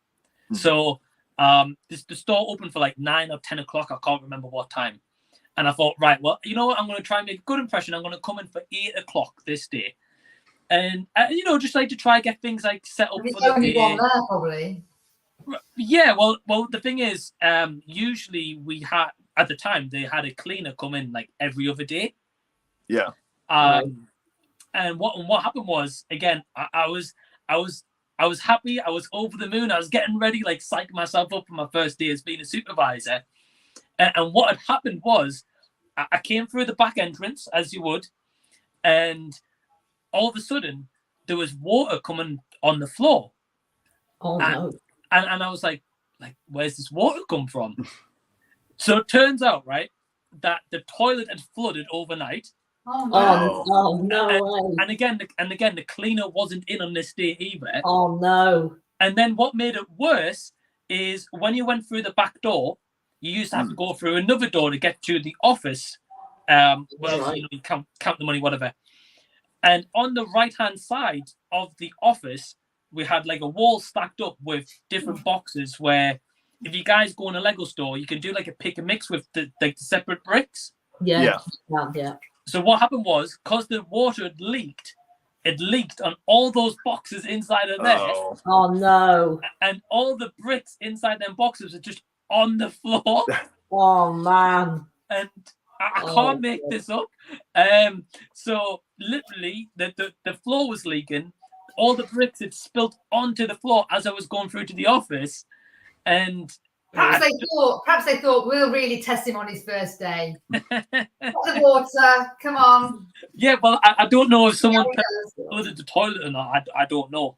So the store opened for like 9 or 10 o'clock. I can't remember what time. And I thought, right, well, you know what? I'm going to try and make a good impression. I'm going to come in for 8 o'clock this day. And, just like to try and get things like set up for the day. One there, probably. Yeah, well, the thing is, usually we had, at the time, they had a cleaner come in like every other day. Yeah. And what happened was, again, I was happy. I was over the moon. I was getting ready, like psyching myself up for my first day as being a supervisor. And what had happened was, I came through the back entrance, as you would, and all of a sudden, there was water coming on the floor. Oh, no. And I was like, where's this water come from? So it turns out, right, that the toilet had flooded overnight. Oh, no. Oh, no way. And again, the cleaner wasn't in on this day either. Oh, no. And then what made it worse is when you went through the back door, you used to have to go through another door to get to the office. You count the money, whatever. And on the right-hand side of the office, we had like a wall stacked up with different boxes where if you guys go in a Lego store, you can do like a pick and mix with the separate bricks. Yeah. So what happened was, because the water had leaked, it leaked on all those boxes inside of there. Oh, no. And all the bricks inside them boxes are just on the floor. Oh, man. And I can't make this up. So literally, the floor was leaking. All the bricks had spilled onto the floor as I was going through to the office. And perhaps they thought we'll really test him on his first day. The water, come on. Yeah, well, I don't know if someone flooded the toilet or not. I don't know.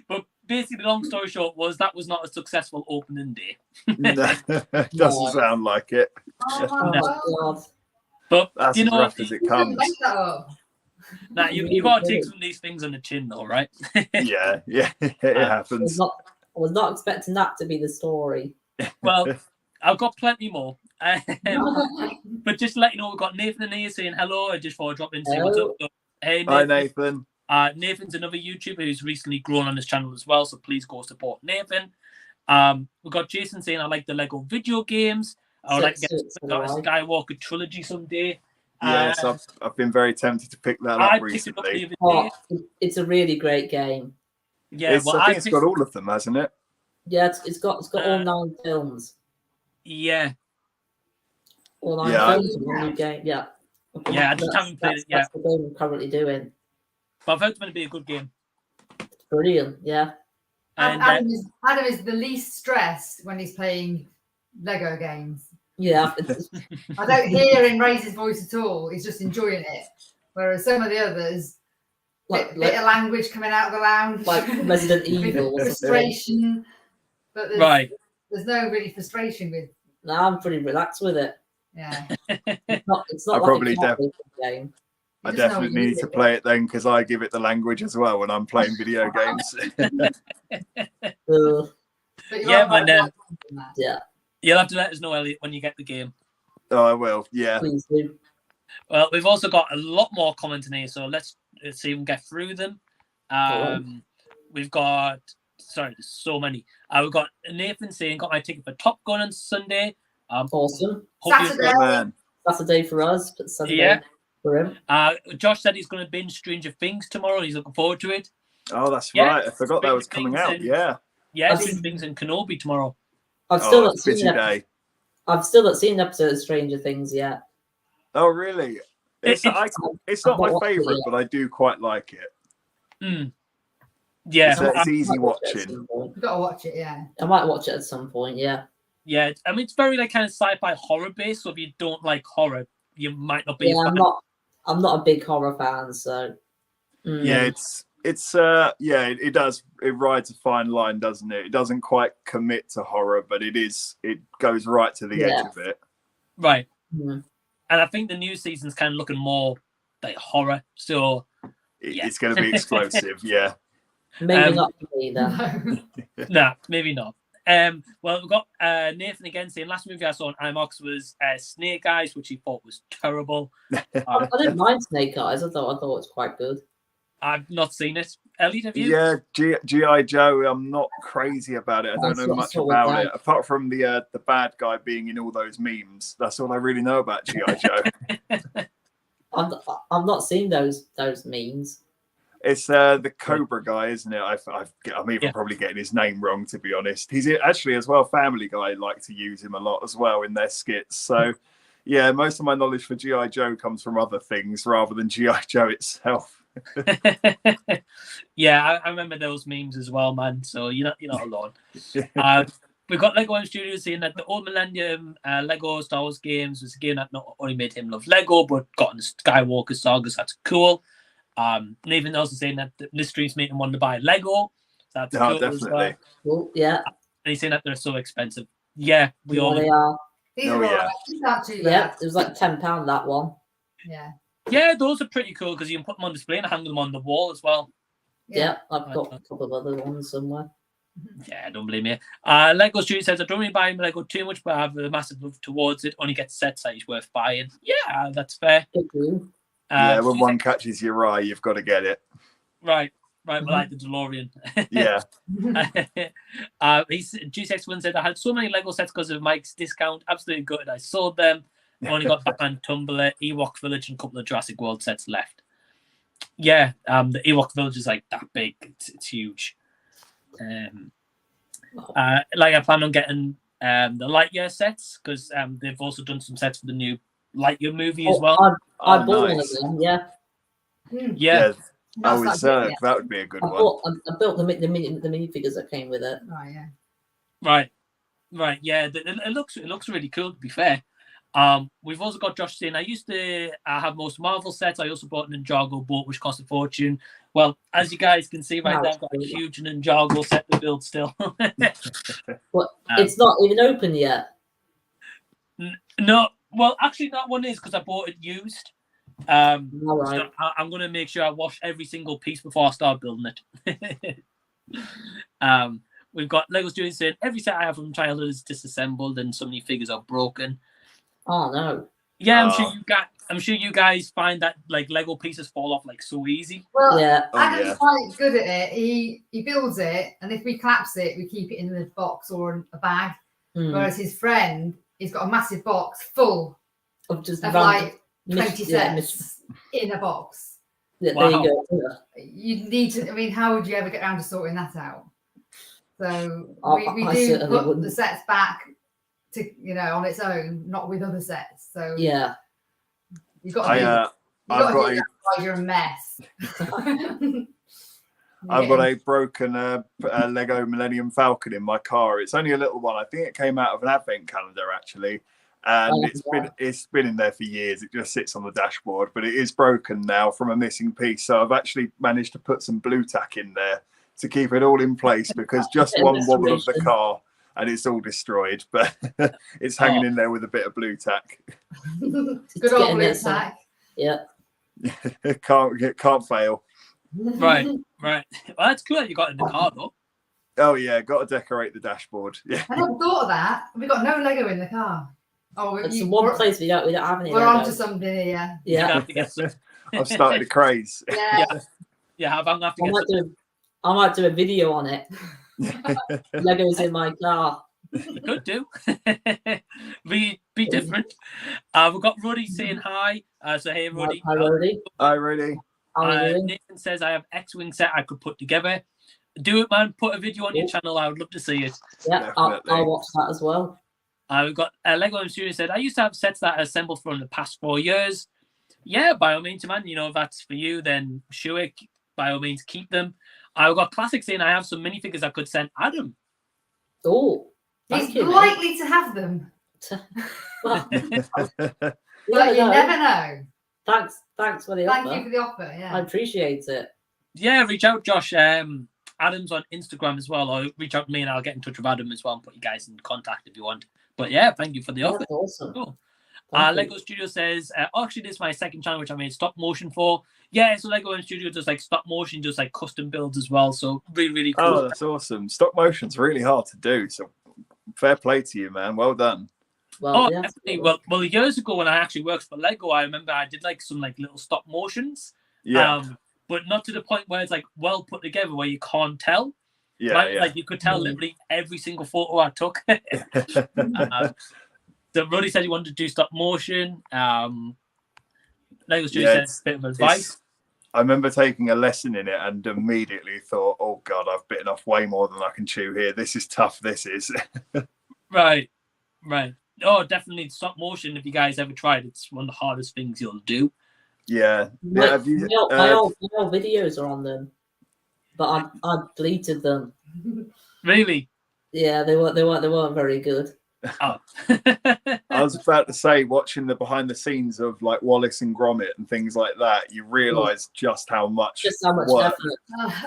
But basically, the long story short was that was not a successful opening day. Doesn't sound like it. Oh my God. But that's as rough as it comes. Now you got to take some of these things on the chin, though, right? Yeah, it happens. I was not expecting that to be the story. Well, I've got plenty more. But just to let you know, we've got Nathan in here saying hello. I just thought I'd drop in and say what's up. So, hey, Nathan. Hi, Nathan. Nathan's another YouTuber who's recently grown on his channel as well, so please go support Nathan. We've got Jason saying I like the Lego video games. I would like to get a Skywalker trilogy someday. Yes, I've been very tempted to pick that up recently. It's a really great game. Yeah, I think it's got all of them, hasn't it? Yeah, it's got all 9 films. Yeah. All 9 films in one new game. Yeah. Yeah, I just haven't played it yet. That's the game I'm currently doing. But I've heard it's going to be a good game. Brilliant, yeah. And Adam is the least stressed when he's playing Lego games. Yeah, I don't hear him raise his voice at all. He's just enjoying it. Whereas some of the others, bit of language coming out of the lounge, like Resident Evil. frustration. But there's no really frustration with. No, I'm pretty relaxed with it. Yeah. It's not I like probably a game. I definitely need to play it then because I give it the language as well when I'm playing video games. Yeah, but then yeah, you'll have to let us know, Elliot, when you get the game. Oh, I will. Yeah. please do. Well, we've also got a lot more comments in here, so let's see if we can get through them. We've got, sorry, there's so many. We've got Nathan saying, got my ticket for Top Gun on Sunday. Awesome. Saturday for us, but Sunday Yeah. for him. Josh said he's going to binge Stranger Things tomorrow, and he's looking forward to it. Oh, that's Yeah. right. I forgot that was coming out. Yeah. Yeah, Stranger Things and Kenobi tomorrow. I've still not busy seen day. I've still not seen an episode of Stranger Things yet. Oh, really? It's not my favourite, but I do quite like it. Yeah. It's easy watching. You've got to watch it, yeah. I might watch it at some point, yeah. Yeah, I mean, it's very like kind of sci-fi horror based, so if you don't like horror, you might not be a fan. I'm not a big horror fan, so Yeah, it does. It rides a fine line, doesn't it? It doesn't quite commit to horror, but it goes right to the edge of it. Right. And I think the new season's kind of looking more like horror, so it's going to be explosive. Yeah. Maybe not for me then. No, maybe not. Well, we've got Nathan again saying last movie I saw on I.M.O was Snake Eyes, which he thought was terrible. I didn't mind Snake Eyes. I thought it was quite good. I've not seen it. Elliot, have you? Yeah, G.I. Joe. I'm not crazy about it. I don't know much about it apart from the bad guy being in all those memes. That's all I really know about G.I. Joe. I've not seen those memes. It's the Cobra guy, isn't it? I'm even probably getting his name wrong, to be honest. He's actually as well. Family Guy like to use him a lot as well in their skits. So, yeah, most of my knowledge for G.I. Joe comes from other things rather than G.I. Joe itself. Yeah, I remember those memes as well, man. So you're not alone. We've got Lego Studios saying that the old Millennium Lego Star Wars games was a game that not only made him love Lego, but got in the Skywalker sagas. That's cool. Nathan also saying that the streams made him want to buy Lego. So that's cool definitely. Well. Cool, yeah. And he's saying that they're so expensive. Yeah, they are. These are yeah. not too bad. Yeah, it was like £10 that one. Yeah. Yeah, those are pretty cool because you can put them on display and hang them on the wall as well. Yeah, I've got a couple of other ones somewhere. Yeah, don't blame me. Lego Studio says, I don't really buy Lego too much, but I have a massive love towards it. Only get sets that is worth buying. Yeah, that's fair. Yeah, when one catches your eye, you've got to get it. Right, like the DeLorean. Yeah. G61 said, I had so many Lego sets because of Mike's discount. Absolutely good. I sold them. Only got Batman Tumbler, Ewok Village, and a couple of Jurassic World sets left. Yeah, the Ewok Village is like that big. It's huge. Like I plan on getting the Lightyear sets because they've also done some sets for the new Lightyear movie as well. I bought one of them. Yeah. Yeah. That would be a good one. I built the minifigures that came with it. Oh yeah. Right. Yeah, it looks really cool. To be fair. We've also got Josh saying, I used to have most Marvel sets. I also bought an Ninjago boat, which cost a fortune. Well, as you guys can see right now, I've got a huge Ninjago set to build still. But it's not even open yet. No, well, actually, that one is because I bought it used. All right. So I'm going to make sure I wash every single piece before I start building it. We've got Lego Studios saying, every set I have from childhood is disassembled and so many figures are broken. Oh no! Yeah, I'm sure you guys find that like Lego pieces fall off like so easy. Well, yeah, Adam's quite good at it. He builds it, and if we collapse it, we keep it in the box or a bag. Whereas his friend, he's got a massive box full of just like 20 sets in a box. Yeah, wow. There you go. You need to. I mean, how would you ever get around to sorting that out? So we do put the sets back. On its own, not with other sets. So yeah, you've got to you're a mess. I've got a broken Lego Millennium Falcon in my car. It's only a little one. I think it came out of an advent calendar actually, and it's been in there for years. It just sits on the dashboard, but it is broken now from a missing piece. So I've actually managed to put some blue tack in there to keep it all in place, because just one wobble of the car and it's all destroyed. But it's hanging in there with a bit of blue tack. Good old blue tack. Yeah. Can't fail. Right. Well, that's cool that you got in the car though. Oh yeah, got to decorate the dashboard. Yeah. I never thought of that. We've got no Lego in the car. Oh, it's the one place we don't have any. We're Lego. onto something here. Yeah. Have to get some. I've started a craze. Yeah. I'm gonna have to get I might do a video on it. Legos in my car. You could do. be different. We've got Ruddy saying hi. So hey Ruddy. Hi Ruddy. Hi Ruddy. Nathan says I have X-Wing set I could put together. Do it, man. Put a video on your channel. I would love to see it. Yeah, I'll watch that as well. We've got Lego M Studio said I used to have sets that I assembled from the past 4 years. Yeah, by all means, man. If that's for you, then show it. By all means, keep them. I've got Classic saying I have some minifigures I could send Adam. Oh, he's likely to have them. Well, you never know. Thanks for the offer. Thank you for the offer. Yeah, I appreciate it. Yeah, reach out, Josh. Adam's on Instagram as well, or reach out to me and I'll get in touch with Adam as well and put you guys in contact if you want. But yeah, thank you for the offer. That's awesome. Cool. Lego Studio says, actually, this is my second channel which I made stop motion for. Yeah, so Lego Studio does like stop motion, does like custom builds as well. So really cool. Oh, that's awesome. Stop motion's really hard to do. So fair play to you, man. Well done. Well, definitely. Well, years ago when I actually worked for Lego, I remember I did like some like little stop motions. Yeah. But not to the point where it's like well put together where you can't tell. Yeah, right? yeah. Like you could tell literally every single photo I took. So Roddy said he wanted to do stop motion. Lego Studio said a bit of advice. I remember taking a lesson in it and immediately thought, oh God, I've bitten off way more than I can chew here. This is tough, this is. Right. Oh, definitely stop motion. If you guys ever tried, it's one of the hardest things you'll do. Yeah. My old videos are on them, but I deleted them. Really? Yeah, they weren't very good. Oh. I was about to say, watching the behind the scenes of like Wallace and Gromit and things like that, you realise just how much work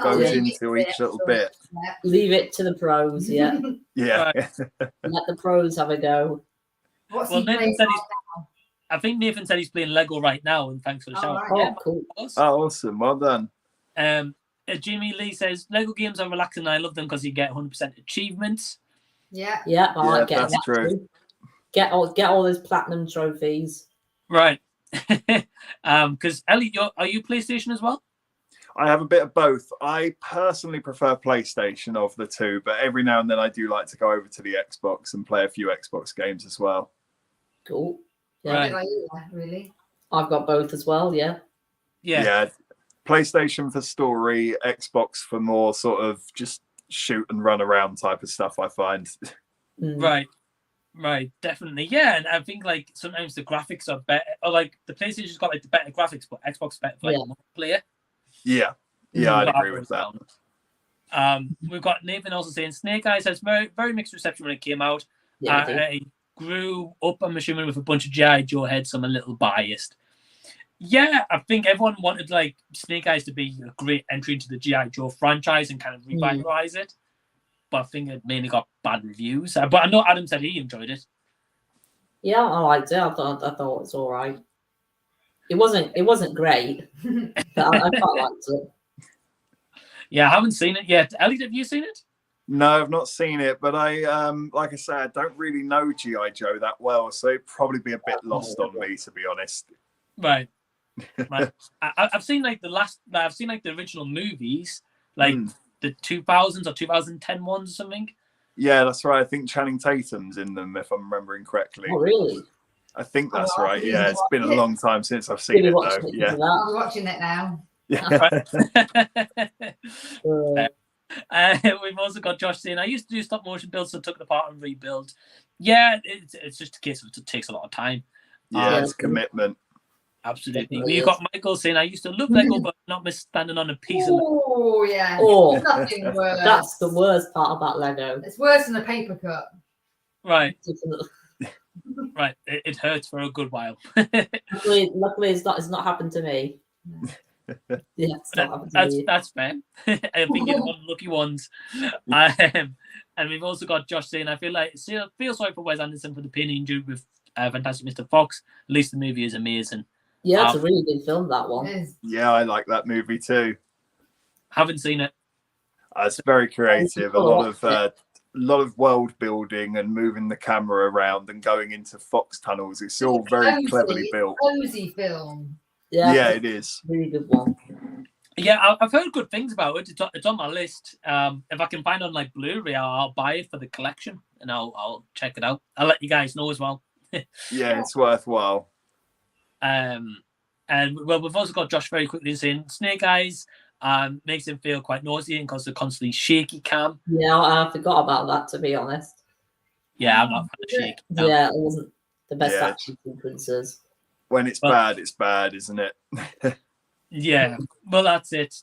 goes into each little bit. Leave it to the pros, yeah. Yeah. Let the pros have a go. I think Nathan said he's playing Lego right now, and thanks for the shout. Oh, cool. Oh, awesome. Well done. Jimmy Lee says Lego games are relaxing and I love them because you get 100% achievements. Yeah. Yeah, I like that's true. Get all those platinum trophies. Right. Because Elliot, are you PlayStation as well? I have a bit of both. I personally prefer PlayStation of the two, but every now and then I do like to go over to the Xbox and play a few Xbox games as well. Cool. Yeah. Right. Really? I've got both as well, yeah. Yeah. PlayStation for story, Xbox for more sort of just shoot and run around type of stuff, I find. Right, definitely. Yeah, and I think like sometimes the graphics are better, or like the PlayStation's got like the better graphics, but Xbox is better for like multiplayer. Yeah, I'd agree with that. We've got Nathan also saying Snake Eyes has very, very mixed reception when it came out. Yeah, it grew up, I'm assuming, with a bunch of G.I. Joe heads, so I'm a little biased. Yeah, I think everyone wanted like Snake Eyes to be a great entry into the G.I. Joe franchise and kind of revitalize it. But I think it mainly got bad reviews. But I know Adam said he enjoyed it. Yeah, I liked it. I thought it was all right. It wasn't great, but I quite liked it. Yeah, I haven't seen it yet. Elliot, have you seen it? No, I've not seen it, but I like I said, I don't really know G.I. Joe that well, so it'd probably be a bit lost on me, to be honest. Right. I've seen like I've seen like the original movies, like the 2000s or 2010 ones or something. Yeah, that's right. I think Channing Tatum's in them, if I'm remembering correctly. Oh, really? I think that's right. Yeah, it's been a long time since I've seen it, though. Yeah, I'll be watching it now. Yeah. We've also got Josh saying, I used to do stop motion builds, so took it apart and rebuild. Yeah, it's just a case of it takes a lot of time. Yeah, it's commitment. Absolutely. We've got Michael saying, I used to love Lego, but not miss standing on a piece of Lego. Oh, yeah. Oh, nothing worse. That's the worst part about Lego. It's worse than a paper cut. Right. Right. It hurts for a good while. Luckily, it's not happened to me. Yeah, it's not happened to me. That's fair. I think you're one of the lucky ones. And we've also got Josh saying, I feel sorry for Wes Anderson for the pain he endured with Fantastic Mr. Fox. At least the movie is amazing. Yeah, it's a really good film, that one. Yeah, I like that movie too. Haven't seen it. It's very creative. A lot of world building and moving the camera around and going into Fox tunnels. It's all very cleverly built. Cozy film. Yeah, it is. Really good one. Yeah, I've heard good things about it. It's on my list. If I can find it on like Blu-ray, I'll buy it for the collection and I'll check it out. I'll let you guys know as well. Yeah, it's worthwhile. And well, we've also got Josh very quickly saying Snake Eyes makes him feel quite nauseating because they're constantly shaky cam. Yeah, I forgot about that, to be honest. Yeah, I'm not fan of shaky cam. Yeah, it wasn't the best action sequences. When it's bad, isn't it? Yeah, well, that's it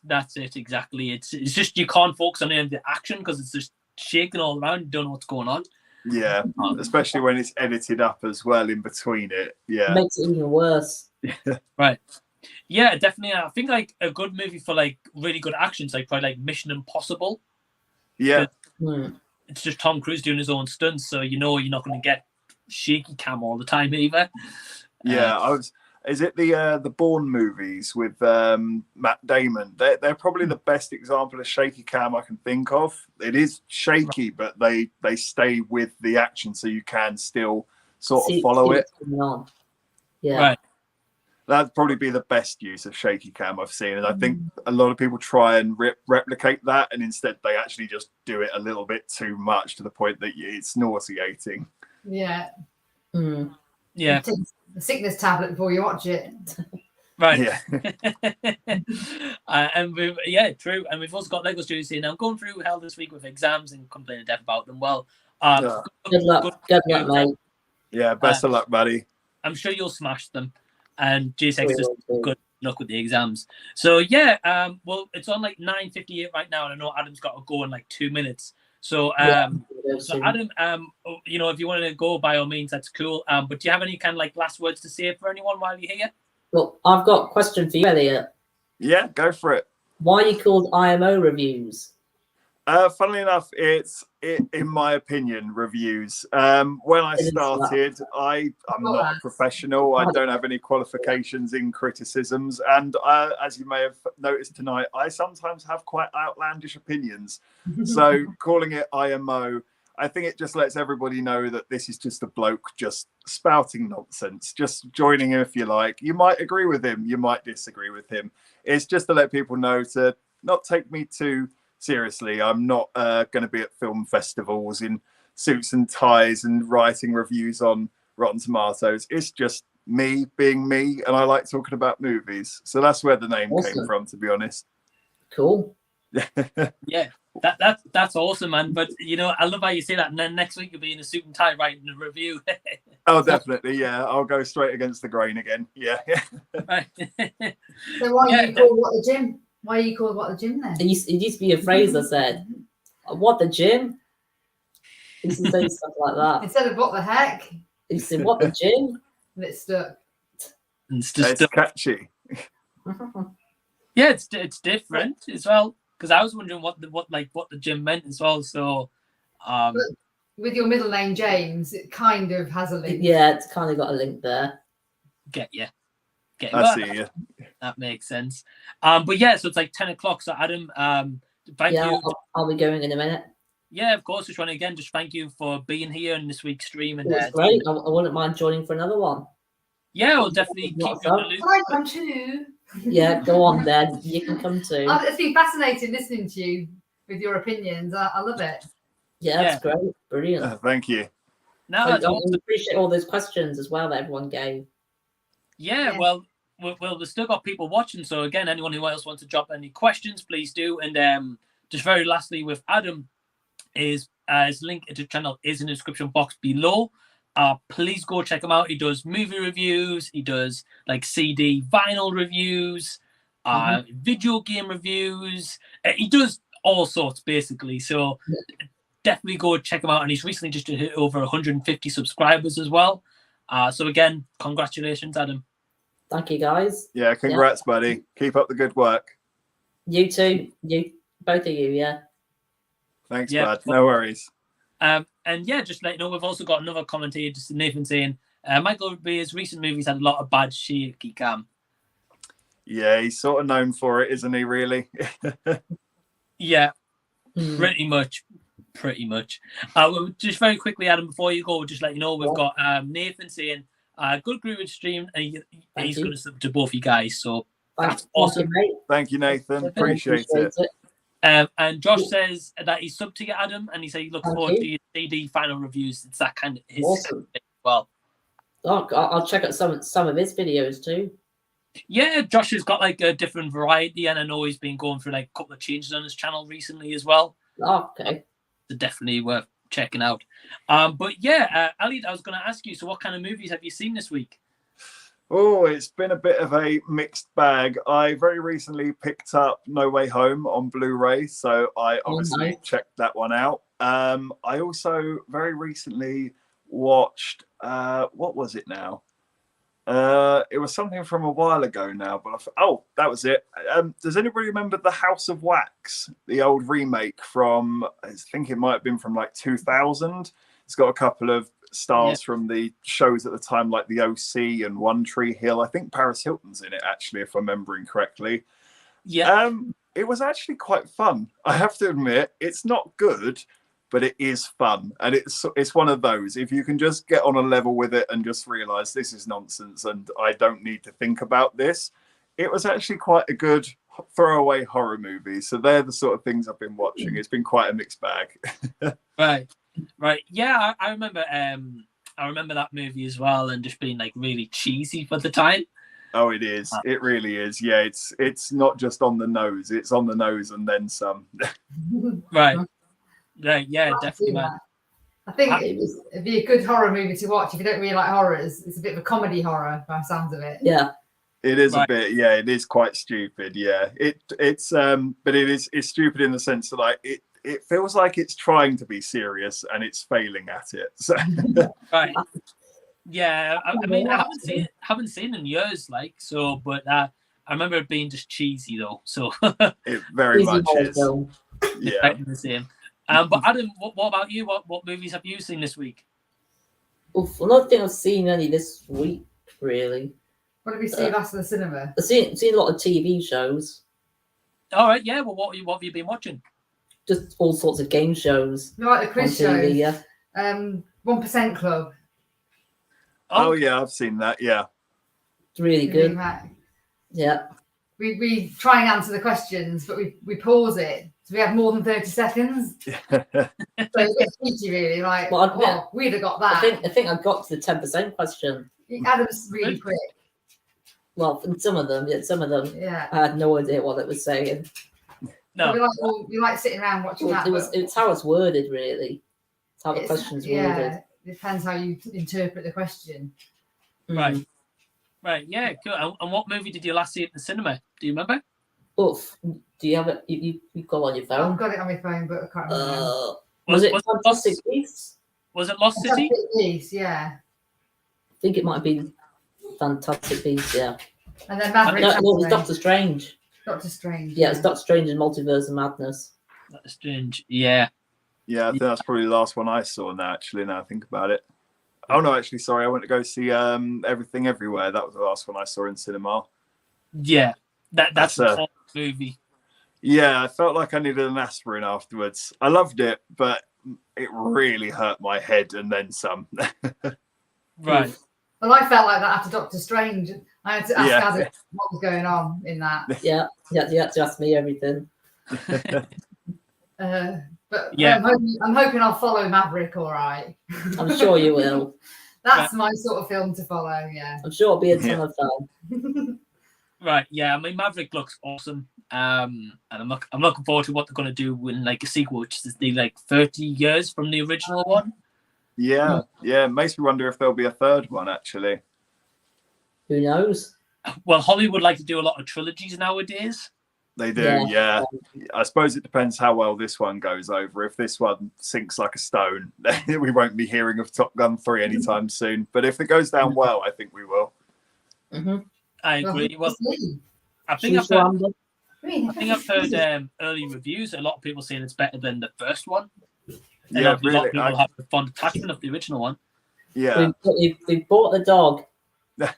exactly. It's just you can't focus on any of the action because it's just shaking all around. You don't know what's going on. Yeah, especially when it's edited up as well in between it. Yeah, It makes it even worse. Right. Yeah, definitely. I think like a good movie for like really good actions, like probably like Mission Impossible. Yeah. It's just Tom Cruise doing his own stunts, so you know you're not going to get shaky cam all the time either. Yeah, Is it the Bourne movies with Matt Damon? They're probably the best example of shaky cam I can think of. It is shaky, but they stay with the action, so you can still sort of follow it. Yeah, right. That'd probably be the best use of shaky cam I've seen, and I think a lot of people try and replicate that, and instead they actually just do it a little bit too much to the point that it's nauseating. Yeah. Yeah. Take a sickness tablet before you watch it. Right. Yeah. True. And we've also got Lego Studios saying, I'm going through hell this week with exams and complaining death about them. Well, good luck, mate. Yeah, best of luck, buddy. I'm sure you'll smash them. And JSX just good luck with the exams. So yeah, well, it's on like 9:58 right now, and I know Adam's got to go in like 2 minutes. So so Adam, you know, if you want to go, by all means, that's cool. But do you have any kind of like last words to say for anyone while you're here? Well, I've got a question for you, Elliot. Yeah, go for it. Why are you called I.M.O Reviews? Funnily enough, it's in my opinion reviews. When I started, I'm not a professional. I don't have any qualifications in criticisms, and as you may have noticed tonight, I sometimes have quite outlandish opinions. So calling it IMO, I think it just lets everybody know that this is just a bloke just spouting nonsense, just joining him if you like. You might agree with him, you might disagree with him. It's just to let people know to not take me too seriously. I'm not going to be at film festivals in suits and ties and writing reviews on Rotten Tomatoes. It's just me being me, and I like talking about movies. So that's where the name came from, to be honest. Cool. Yeah, that's awesome, man. But you know, I love how you say that. And then next week you'll be in a suit and tie writing a review. Oh, definitely. Yeah, I'll go straight against the grain again. Yeah. Right. So why are you called What the Gym? Why are you called What the Gym then? It used to be a phrase that said, "What the gym?" He used to say stuff like that. Instead of What the heck? He used to say, "What the gym?" And it stuck. It's catchy. Yeah, it's different as well, because I was wondering what the gym meant as well. So, with your middle name James, it kind of has a link. Yeah, it's kind of got a link there. Get you. I see you. That makes sense. But yeah, so it's like 10 o'clock. So Adam, thank you. I'll be going in a minute. Yeah, of course. Just want to again just thank you for being here in this week's stream. And it's great. I wouldn't mind joining for another one. Yeah, we'll definitely keep you in the loop. Can I come too? Yeah, go on then. You can come too. It's been fascinating listening to you with your opinions. I love it. Yeah, that's great. Brilliant. Thank you. No, I appreciate all those questions as well that everyone gave. Yeah, well, we've still got people watching. So again, anyone who else wants to drop any questions, please do. And just very lastly with Adam, his link to the channel is in the description box below. Please go check him out. He does movie reviews. He does like CD vinyl reviews, video game reviews. He does all sorts basically. So definitely go check him out. And he's recently just hit over 150 subscribers as well. So again, congratulations, Adam. Thank you, guys. Yeah, congrats, buddy. Keep up the good work. You too. Both of you, yeah. Thanks, bud. No worries. And yeah, just let you know, we've also got another commentator, just Nathan saying, Michael Bay's recent movies had a lot of bad shaky cam. Yeah, he's sort of known for it, isn't he, really? Yeah, pretty much. Well, just very quickly, Adam, before you go, just let you know, we've got Nathan saying, good groovy stream, and he's going to sub to both you guys. So that's awesome. Thank you, Nathan. Appreciate it. And Josh says that he's subbed to you, Adam, and he said he looks forward to your CD final reviews. It's that kind of his awesome. As well. Oh, I'll check out some of his videos too. Yeah, Josh has got like a different variety, and I know he's been going through like a couple of changes on his channel recently as well. Oh, okay. So definitely worth checking out. But yeah, Elliot, I was going to ask you, so what kind of movies have you seen this week? Oh, it's been a bit of a mixed bag. I very recently picked up No Way Home on Blu-ray, so I obviously checked that one out. I also very recently watched, what was it now? It was something from a while ago now, but that was it. Does anybody remember The House of Wax, the old remake from, I think it might have been from like 2000? It's got a couple of stars from the shows at the time, like The OC and One Tree Hill. I think Paris Hilton's in it, actually, if I'm remembering correctly. Yeah. It was actually quite fun. I have to admit, it's not good, but it is fun. And it's one of those, if you can just get on a level with it and just realize this is nonsense and I don't need to think about this, it was actually quite a good throwaway horror movie. So they're the sort of things I've been watching. It's been quite a mixed bag. Right. Yeah, I remember that movie as well, and just being like really cheesy for the time. Oh, it is. It really is. Yeah, it's not just on the nose. It's on the nose and then some. Right. Yeah, definitely, man. I think it'd be a good horror movie to watch if you don't really like horrors. It's a bit of a comedy horror by the sounds of it. Yeah. It is a bit, yeah, it is quite stupid, yeah. It's but it's stupid in the sense that like it feels like it's trying to be serious and it's failing at it. So. Right. Yeah, I mean, I haven't seen it in years, like, so, but I remember it being just cheesy though. So it very much is. Yeah. The same. But Adam, what about you? What movies have you seen this week? Well, I don't think I've seen any this week, really. What have you seen after the cinema? I've seen a lot of TV shows. All right, yeah. Well, what have you been watching? Just all sorts of game shows. You like the quiz shows? Yeah. 1% Club. Oh yeah, I've seen that. Yeah. It's really good. Yeah. We try and answer the questions, but we pause it. So we have more than 30 seconds. So it's easy, really. Like, we'd have got that. I think I got to the 10% question. Adam's really quick. Well, some of them, yeah. I had no idea what it was saying. No. You like sitting around watching that. It's how it's worded, really. It's how the question's worded. Yeah, it depends how you interpret the question. Right. Right, yeah, cool. And what movie did you last see at the cinema? Do you remember? Oof. Do you have it? You got it on your phone? I've got it on my phone, but I can't remember. Was it Fantastic Beasts? Was it Lost City? Fantastic Beasts, yeah. I think it might have been Fantastic Beasts, yeah. And then Maverick. No, it was Doctor Strange. Doctor Strange. Yeah, it's Doctor Strange and Multiverse of Madness. Doctor Strange, yeah. Yeah, I think that's probably the last one I saw now, actually, now I think about it. Oh, no, actually, sorry. I went to go see Everything Everywhere. That was the last one I saw in cinema. Yeah, that's a movie. Yeah, I felt like I needed an aspirin afterwards. I loved it, but it really hurt my head and then some. Right. Well, I felt like that after Doctor Strange. I had to ask Adam what was going on in that. Yeah, you had to ask me everything. But yeah, I'm hoping I'll follow Maverick all right. I'm sure you will. That's my sort of film to follow, yeah. I'm sure it'll be a ton of fun. Right, yeah. I mean, Maverick looks awesome. And I'm looking forward to what they're going to do in like a sequel, which is the like 30 years from the original one. Yeah. It makes me wonder if there'll be a third one, actually. Who knows? Well, Hollywood like to do a lot of trilogies nowadays. They do, yeah. I suppose it depends how well this one goes over. If this one sinks like a stone, then we won't be hearing of Top Gun 3 anytime soon. But if it goes down well, I think we will. I agree. Well, I think I've heard early reviews. A lot of people saying it's better than the first one. And Yeah, a lot of people have a fond attachment of the original one. Yeah. We bought the dog. Bought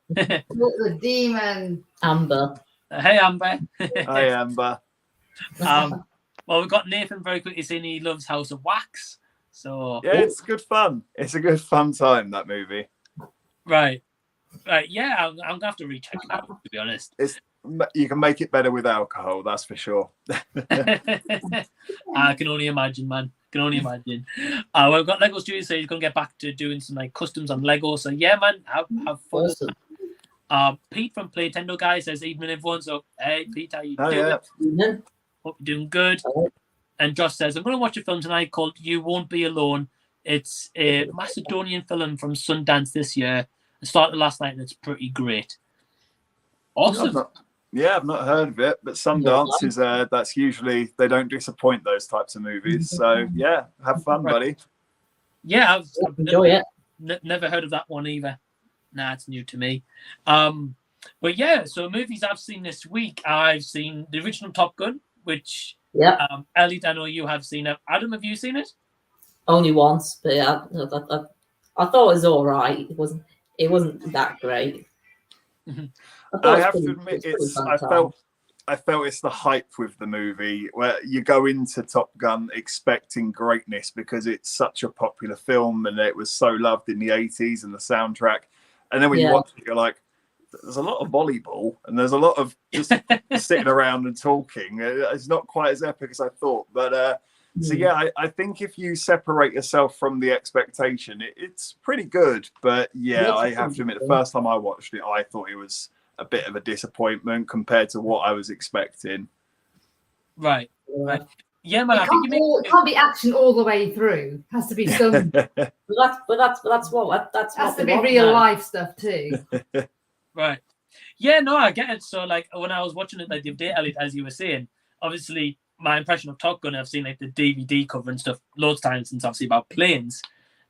the demon. Amber. Hey, Amber. Hi, Amber. Well, we've got Nathan very quickly saying he loves House of Wax. So yeah, it's good fun. It's a good fun time, that movie. Right. Yeah, I'm gonna have to recheck it out, to be honest. You can make it better with alcohol, that's for sure. I can only imagine, man. Can only imagine. We've got Lego Studios, so he's gonna get back to doing some like customs on Lego. So yeah, man, have fun. Awesome. Pete from Playtendo Guy says, "Evening, everyone." So hey, Pete, how you doing? Yeah. Hope you're doing good. And Josh says, "I'm gonna watch a film tonight called You Won't Be Alone. It's a Macedonian film from Sundance this year. I started last night and it's pretty great." Awesome. I've not heard of it, but Sundance is that's usually, they don't disappoint those types of movies. So yeah, have fun, buddy. Yeah, I've enjoy it. Never heard of that one either. Nah, it's new to me. But yeah, so movies I've seen this week, I've seen the original Top Gun, which Elliot, I know you have seen it. Adam, have you seen it? Only once, but yeah, I thought it was all right. It wasn't that great. I have to admit, I felt it's the hype with the movie where you go into Top Gun expecting greatness because it's such a popular film and it was so loved in the 80s and the soundtrack. And then when you watch it, you're like, there's a lot of volleyball and there's a lot of just sitting around and talking. It's not quite as epic as I thought. But so yeah, I think if you separate yourself from the expectation, it's pretty good. But yeah, I have to admit, the first time I watched it, I thought it was a bit of a disappointment compared to what I was expecting. Right. Yeah, man. It can't be action all the way through. It has to be some. But that's what has to be real life stuff too. Right. Yeah, no, I get it. So like when I was watching it like the other day, Elliot, as you were saying, obviously my impression of Top Gun, I've seen like the DVD cover and stuff loads of times since obviously about planes.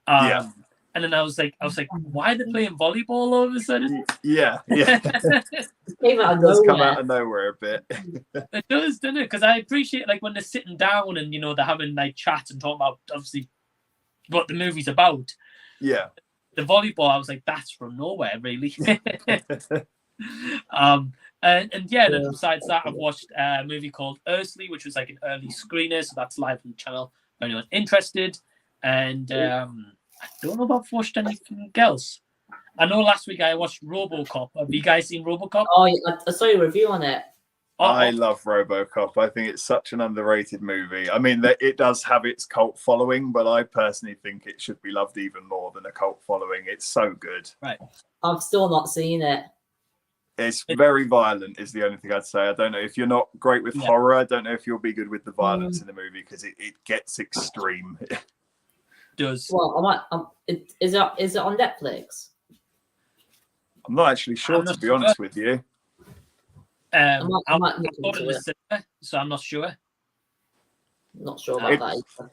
And then I was like, why are they playing volleyball all of a sudden? Yeah. It does come out of nowhere a bit. It does, doesn't it? Because I appreciate like when they're sitting down and they're having like chats and talking about obviously what the movie's about. Yeah. The volleyball, I was like, that's from nowhere, really. And then besides that, I've watched a movie called Earthly, which was like an early screener, so that's live on the channel for anyone interested. And I don't know if I've watched anything else. I know last week I watched Robocop. Have you guys seen Robocop? Oh, yeah, I saw your review on it. I love Robocop. I think it's such an underrated movie. I mean, it does have its cult following, but I personally think it should be loved even more than a cult following. It's so good. Right. I've still not seen it. It's very violent is the only thing I'd say. I don't know if you're not great with horror. I don't know if you'll be good with the violence in the movie because it gets extreme. It does. Well, is it on Netflix? I'm not actually sure, to be honest with you. I might look into it. Cinema, so I'm not sure. Not sure about that either.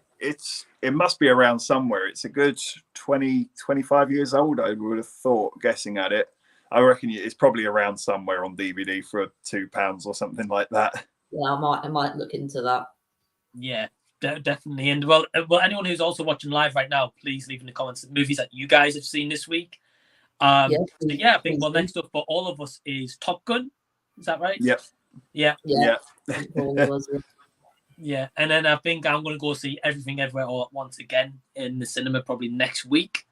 It must be around somewhere. It's a good 20, 25 years old, I would have thought, guessing at it. I reckon it's probably around somewhere on DVD for £2 or something like that. Yeah, I might look into that. Yeah, definitely. And well, anyone who's also watching live right now, please leave in the comments the movies that you guys have seen this week. I think next up for all of us is Top Gun. Is that right? Yep. Yeah. Yeah. And then I think I'm going to go see Everything Everywhere All at Once again in the cinema probably next week.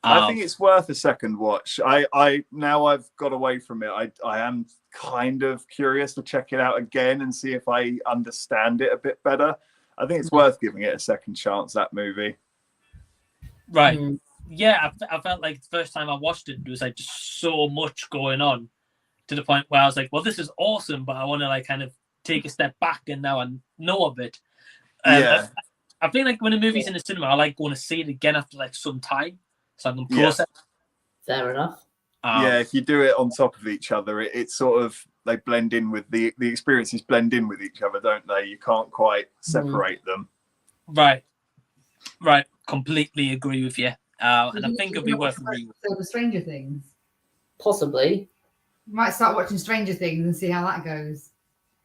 I think it's worth a second watch. I now I've got away from it. I am kind of curious to check it out again and see if I understand it a bit better. I think it's worth giving it a second chance, that movie. Right. Yeah, I felt like the first time I watched it, there was like just so much going on to the point where I was like, well, this is awesome, but I want to like kind of take a step back and now I know of it. I feel like when a movie's in the cinema, I like going to see it again after like some time. So I can process. Fair enough. If you do it on top of each other, it sort of they blend in with the experiences blend in with each other, don't they? You can't quite separate them. Right. Completely agree with you. And I think it'll be worth a rewatch. The Stranger Things. Possibly. You might start watching Stranger Things and see how that goes.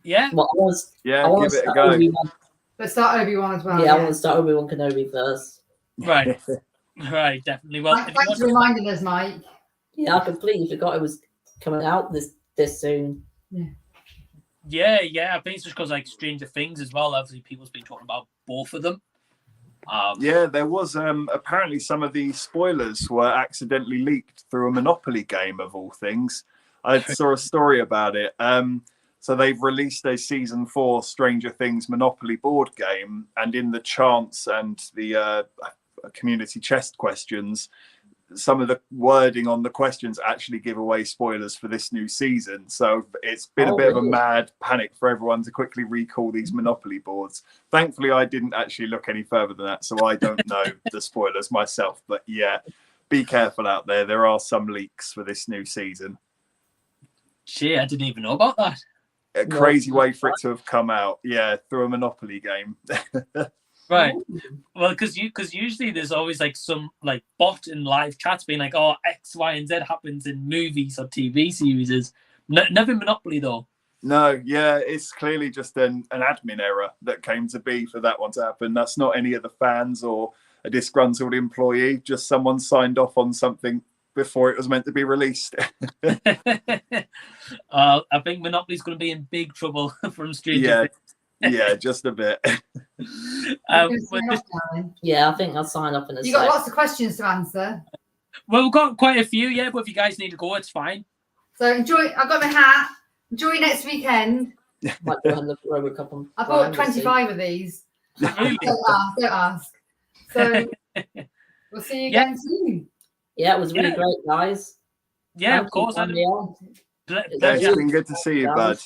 Yeah. Well, I give it a go. But start Obi-Wan as well. Yeah, I want to start Obi-Wan Kenobi first. Right. Right, definitely. Well, thanks for reminding us, Mike. Yeah, I completely forgot it was coming out this soon. Yeah. I think it's just because like Stranger Things as well. Obviously, people's been talking about both of them. Yeah, there was apparently some of the spoilers were accidentally leaked through a Monopoly game of all things. I saw a story about it. So they've released a season 4 Stranger Things Monopoly board game, and in the chants and the community chest questions, some of the wording on the questions actually give away spoilers for this new season. So it's been a bit of a mad panic for everyone to quickly recall these Monopoly boards. Thankfully, I didn't actually look any further than that, so I don't know the spoilers myself. But yeah, be careful out there. There are some leaks for this new season. Gee, I didn't even know about that. A crazy way for it to have come out. Yeah, through a Monopoly game. Right. Well, because usually there's always like some like bot in live chats being like, oh, X, Y, and Z happens in movies or TV series. Never Monopoly though. No, yeah, it's clearly just an admin error that came to be for that one to happen. That's not any of the fans or a disgruntled employee. Just someone signed off on something before it was meant to be released. I think Monopoly's going to be in big trouble from Stranger Things. Yeah, just a bit. Yeah, I think I'll sign up in a You got lots of questions to answer. Well, we've got quite a few, yeah, but if you guys need to go, it's fine. So enjoy. I've got my hat. Enjoy next weekend. Might go and look at Robocop. I bought 25 of these. Really? Don't ask. So we'll see you again soon. Yeah, it was really great, guys. Yeah, of course. It's been good to see you, bud.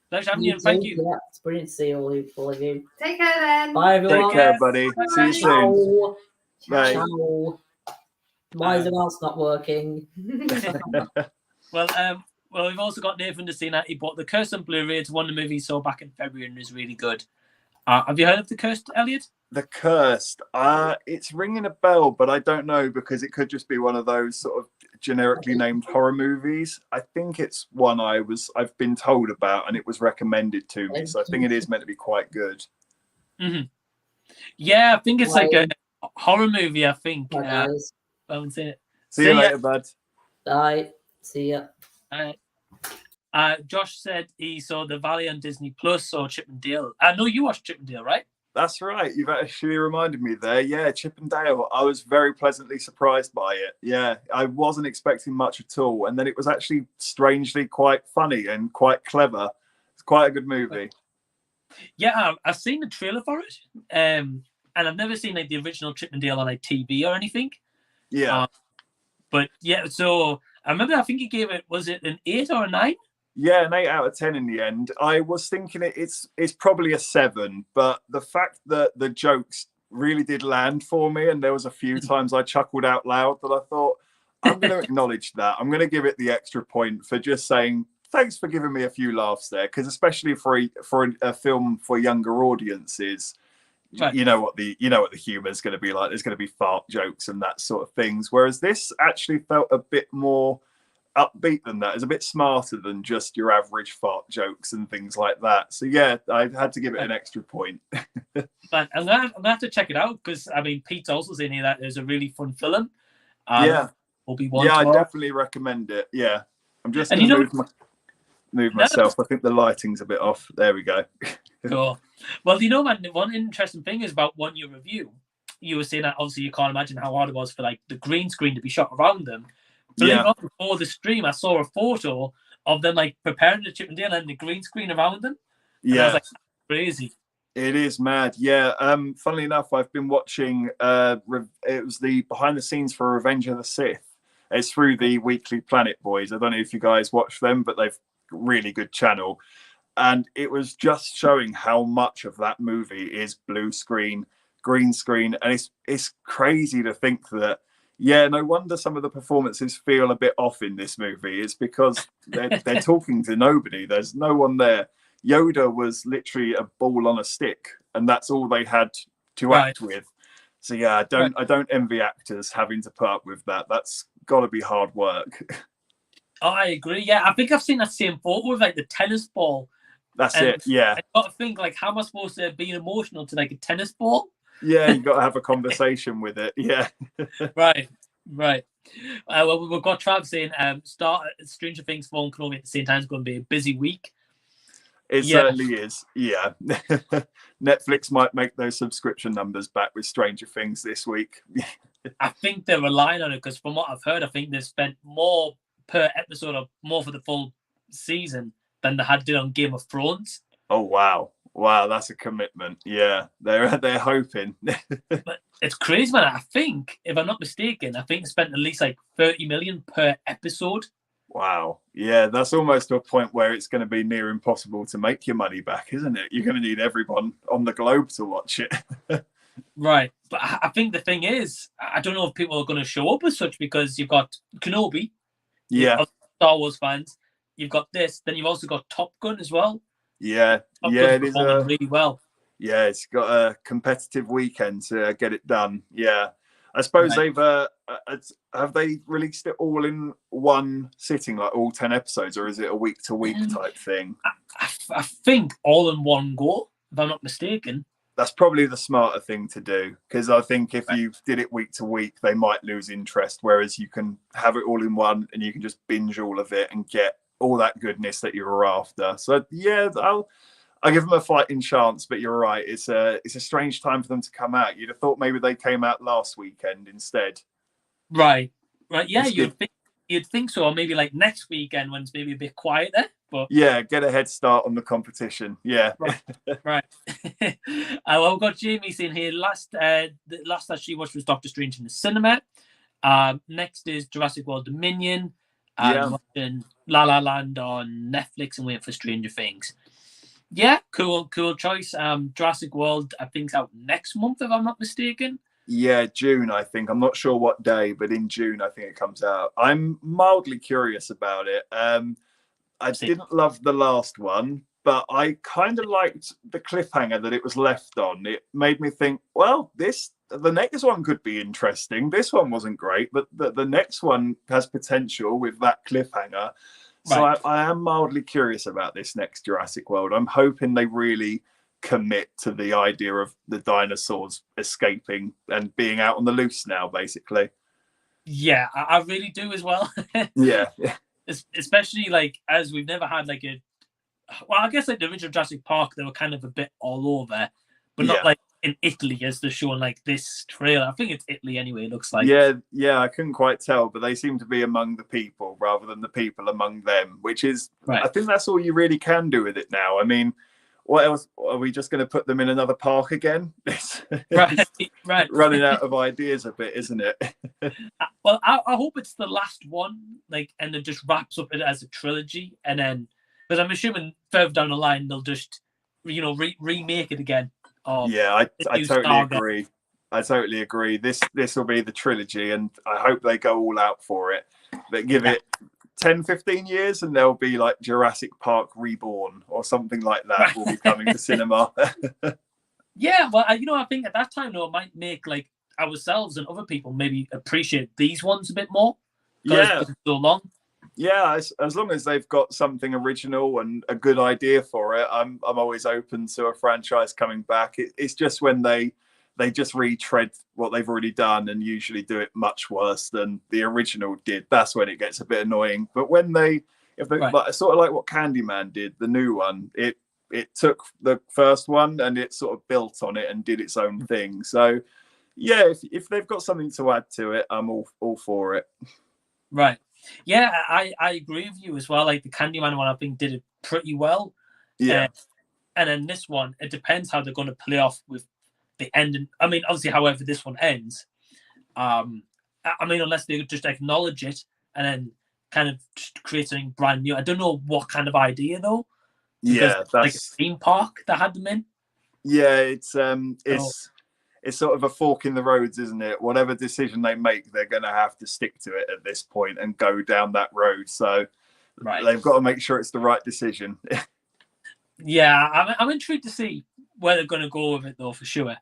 Pleasure having you, and thank you. Yeah, it's brilliant to see all of you. Take care then. Bye, everyone. Take care, buddy. Bye. See you soon. Bye. Ciao. Why is it else not working? Well, we've also got Nathan to see that he bought The Curse on Blu-ray. It's one of the movies he saw back in February and is really good. Have you heard of The Cursed, Elliot? The Cursed. It's ringing a bell, but I don't know because it could just be one of those sort of generically named horror movies. I think it's one I've been told about and it was recommended to me, so I think it is meant to be quite good. Mm-hmm. Yeah, I think it's like a horror movie. I think. Bye, guys. I haven't seen it. See you later, bud. Bye. See ya. Josh said he saw The Valley on Disney Plus or Chip and Dale. I know you watched Chip and Dale, right? That's right. You've actually reminded me there. Yeah, Chip and Dale. I was very pleasantly surprised by it. Yeah, I wasn't expecting much at all. And then it was actually strangely quite funny and quite clever. It's quite a good movie. Yeah, I've seen the trailer for it. And I've never seen like the original Chip and Dale on like TV or anything. Yeah. But yeah, so I remember I think he gave it, was it an 8 or a 9? Yeah, an 8 out of 10 in the end. I was thinking it's probably a 7, but the fact that the jokes really did land for me, and there was a few times I chuckled out loud that I thought, I'm going to acknowledge that. I'm going to give it the extra point for just saying, thanks for giving me a few laughs there, because especially for a film for younger audiences, right. you know what the humor is going to be like. There's going to be fart jokes and that sort of things. Whereas this actually felt a bit more upbeat than that. It's a bit smarter than just your average fart jokes and things like that. So yeah, I had to give it an extra point. But I'm gonna have to check it out because I mean Pete's also saying here that it's a really fun film. Yeah, Obi-Wan. Yeah, I definitely recommend it. Yeah, I'm just gonna move myself. I think the lighting's a bit off. There we go. Cool. Well, you know, man, one interesting thing is about one your review. You were saying that obviously you can't imagine how hard it was for like the green screen to be shot around them. Before the stream, I saw a photo of them like preparing the Chip and Dale and the green screen around them. And I was like, crazy. It is mad. Yeah. Funnily enough, I've been watching. It was the behind the scenes for Revenge of the Sith. It's through the Weekly Planet Boys. I don't know if you guys watch them, but they've really good channel. And it was just showing how much of that movie is blue screen, green screen, and it's crazy to think that. Yeah, no wonder some of the performances feel a bit off in this movie. It's because they're talking to nobody. There's no one there. Yoda was literally a ball on a stick, and that's all they had to act with. So yeah, I don't envy actors having to put up with that. That's got to be hard work. Oh, I agree. Yeah, I think I've seen that same photo with like the tennis ball. That's it. Yeah. I got to think, like, how am I supposed to be emotional to like a tennis ball? Yeah, you got to have a conversation with it. Yeah. Right. Well, we've got Trav saying, start Stranger Things phone call at the same time. It's going to be a busy week. It certainly is. Yeah. Netflix might make those subscription numbers back with Stranger Things this week. I think they're relying on it because from what I've heard, I think they've spent more per episode or more for the full season than they had did on Game of Thrones. Oh wow, that's a commitment. Yeah, they're hoping. But it's crazy, man. I think, if I'm not mistaken, I think they spent at least like 30 million per episode. Wow, yeah, that's almost to a point where it's going to be near impossible to make your money back, isn't it? You're going to need everyone on the globe to watch it. Right, but I think the thing is, I don't know if people are going to show up as such because you've got Kenobi, Star Wars fans. You've got this, then you've also got Top Gun as well. Yeah, Top it Gun's is really well. Yeah, it's got a competitive weekend to get it done. Yeah, I suppose they've have they released it all in one sitting, like all 10 episodes, or is it a week to week type thing? I think all in one go, if I'm not mistaken. That's probably the smarter thing to do, because I think if you did it week to week, they might lose interest. Whereas you can have it all in one, and you can just binge all of it and get all that goodness that you were after. So yeah, I'll give them a fighting chance. But you're right, it's a strange time for them to come out. You'd have thought maybe they came out last weekend instead. Right. Yeah, you'd think so, or maybe like next weekend when it's maybe a bit quieter. But yeah, get a head start on the competition. Yeah. Right. Well, we've got Jamie saying here, the last that she watched was Doctor Strange in the cinema. Next is Jurassic World Dominion. Watching La La Land on Netflix and waiting for Stranger Things. Yeah, cool choice. Jurassic World, I think, is out next month, if I'm not mistaken. Yeah, June, I think. I'm not sure what day, but in June, I think it comes out. I'm mildly curious about it. I didn't love the last one, but I kind of liked the cliffhanger that it was left on. It made me think, well, the next one could be interesting. This one wasn't great, but the next one has potential with that cliffhanger. So I am mildly curious about this next Jurassic World. I'm hoping they really commit to the idea of the dinosaurs escaping and being out on the loose now, basically. Yeah, I really do as well. Yeah. Especially like as we've never had like I guess like the original Jurassic Park, they were kind of a bit all over, but not like in Italy as they're showing like this trailer. I think it's Italy anyway, it looks like. Yeah, I couldn't quite tell, but they seem to be among the people rather than the people among them, which is, I think that's all you really can do with it now. I mean, what else? Are we just going to put them in another park again? Right. Running out of ideas a bit, isn't it? Well, I hope it's the last one, like, and it just wraps up it as a trilogy, and then because I'm assuming further down the line they'll just, remake it again. Yeah, I totally agree. I totally agree. This will be the trilogy, and I hope they go all out for it. But give it 10, 15 years, and there'll be like Jurassic Park Reborn or something like that will be coming to cinema. Yeah, well, I think at that time, though, it might make like ourselves and other people maybe appreciate these ones a bit more. Yeah, it's been so long. Yeah, as long as they've got something original and a good idea for it, I'm always open to a franchise coming back. It's just when they just retread what they've already done and usually do it much worse than the original did. That's when it gets a bit annoying. But when like, sort of like what Candyman did, the new one, it took the first one and it sort of built on it and did its own thing. So yeah, if they've got something to add to it, I'm all for it. Right. Yeah, I agree with you as well. Like the Candyman one, I think did it pretty well. Yeah. And then this one, it depends how they're going to play off with the ending. I mean, obviously, however this one ends, I mean, unless they just acknowledge it and then kind of just create something brand new. I don't know what kind of idea though. Yeah, that's like a theme park that had them in. Yeah, it's it's sort of a fork in the roads, isn't it? Whatever decision they make, they're going to have to stick to it at this point and go down that road. So they've got to make sure it's the right decision. Yeah, I'm intrigued to see where they're going to go with it, though, for sure.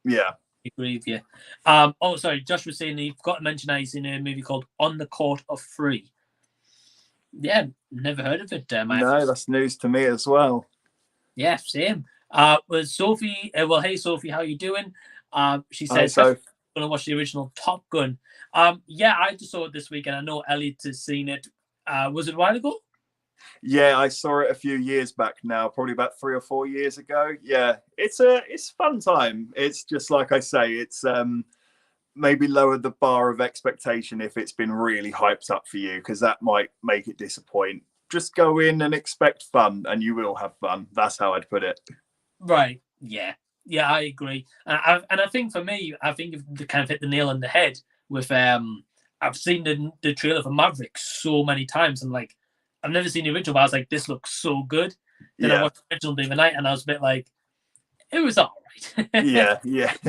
Yeah. I agree with you. Oh, sorry, Josh was saying you've got to mention that he's in a movie called On the Court of Free. Yeah, never heard of it. No, that's news to me as well. Yeah, same. Was Sophie? Well, hey Sophie, how you doing? She says, "I'm going to watch the original Top Gun." Yeah, I just saw it this week, and I know Elliot has seen it. Was it a while ago? Yeah, I saw it a few years back now, probably about 3 or 4 years ago. Yeah, it's fun time. It's just like I say, it's maybe lower the bar of expectation if it's been really hyped up for you, because that might make it disappoint. Just go in and expect fun, and you will have fun. That's how I'd put it. Right. Yeah. Yeah, I agree. And I think for me, I think you've kind of hit the nail on the head with I've seen the trailer for Maverick so many times, and like I've never seen the original, but I was like, this looks so good. Then I watched the original the other night, and I was a bit like, it was all right. Yeah.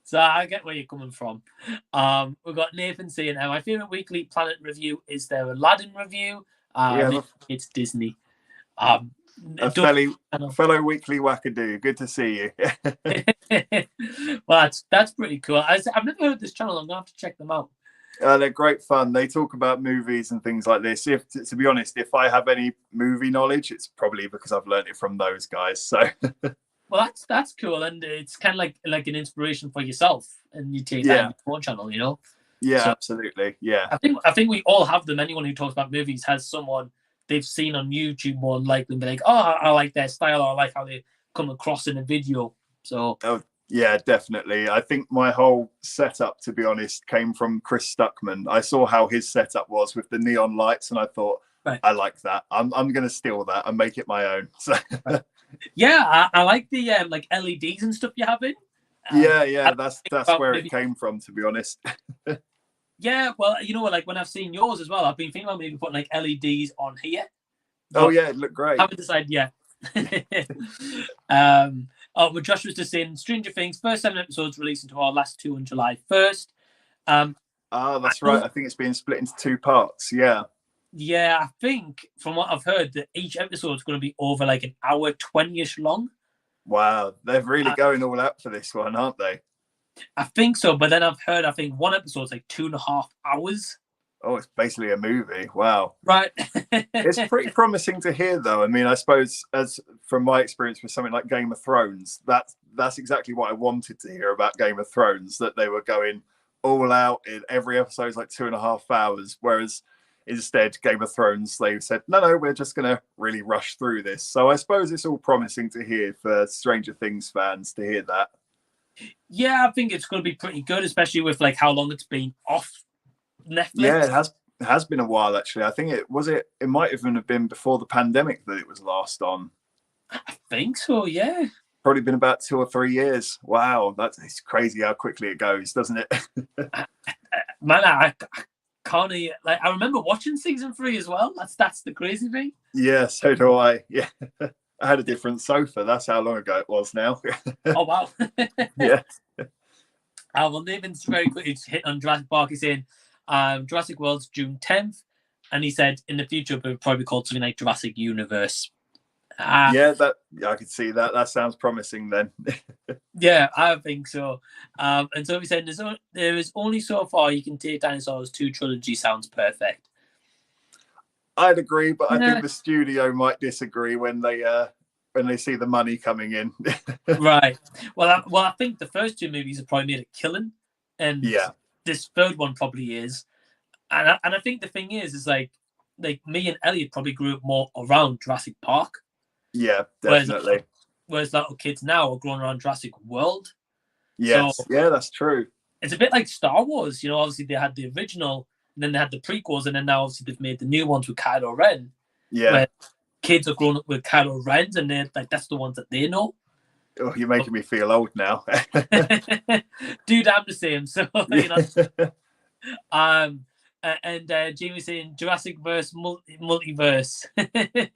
So I get where you're coming from. We've got Nathan saying, my favorite weekly Planet review is their Aladdin review. It's Disney. A fellow weekly wackadoo. Good to see you. Well, that's pretty cool. I've never heard this channel. I'm gonna have to check them out. They're great fun. They talk about movies and things like this. To be honest, if I have any movie knowledge, it's probably because I've learned it from those guys. So, well, that's cool, and it's kind of like an inspiration for yourself, and you take that on your own channel, you know. Yeah, so, absolutely. Yeah, I think we all have them. Anyone who talks about movies has someone they've seen on YouTube more than likely, and be like, oh, I like their style, or I like how they come across in a video. So. Oh. Yeah, definitely. I think my whole setup, to be honest, came from Chris Stuckman. I saw how his setup was with the neon lights, and I thought, I like that. I'm going to steal that and make it my own. So, yeah, I like the like LEDs and stuff you have in. Yeah, that's where it came from, to be honest. Yeah, well, you know, like when I've seen yours as well, I've been thinking about maybe putting like LEDs on here. Oh yeah, it looked great. I haven't decided yet. But Josh was just saying Stranger Things first 7 episodes releasing to our last 2 on July 1st. That's right. I think it's being split into 2 parts. Yeah, I think from what I've heard that each episode is going to be over like an hour 20ish long. Wow, they're really going all out for this one, aren't they? I think so, but then I've heard one episode's like 2.5 hours. Oh, it's basically a movie. Wow. Right. It's pretty promising to hear, though. I mean, I suppose, as from my experience with something like Game of Thrones, that's exactly what I wanted to hear about Game of Thrones, that they were going all out in every episode's like 2.5 hours, whereas instead Game of Thrones, they said, no, we're just going to really rush through this. So I suppose it's all promising to hear for Stranger Things fans to hear that. Yeah, I think it's going to be pretty good, especially with like how long it's been off Netflix. Yeah, it has been a while, actually. I think it might even have been before the pandemic that it was last on. I think so, yeah. Probably been about 2 or 3 years. Wow, it's crazy how quickly it goes, doesn't it? Man, I can't like. I remember watching season 3 as well. That's the crazy thing. Yeah, so do I. Yeah, I had a different sofa. That's how long ago it was now. Oh wow. Yeah. Well, Nathan's very quickly hit on Jurassic Park. He's saying Jurassic World's June 10th, and he said in the future it would probably be called something like Jurassic Universe. I could see that. That sounds promising then. Yeah, I think so. And so he said there is only so far you can take dinosaurs. 2 trilogy sounds perfect. I'd agree, but I think the studio might disagree when they see the money coming in. Right. Well, I think the first 2 movies have probably made a killing, and this third one probably is. And I think the thing is like me and Elliot probably grew up more around Jurassic Park. Yeah, definitely. Whereas little kids now are growing around Jurassic World. Yes, so, yeah, that's true. It's a bit like Star Wars. You know, obviously they had the original, and then they had the prequels, and then now obviously they've made the new ones with Kylo Ren. Yeah. Where kids are growing up with Kylo Rens, and they're like, that's the ones that they know. Oh, you're making me feel old now. Dude, I'm the same. So, you know. And Jamie's saying Jurassic verse multiverse.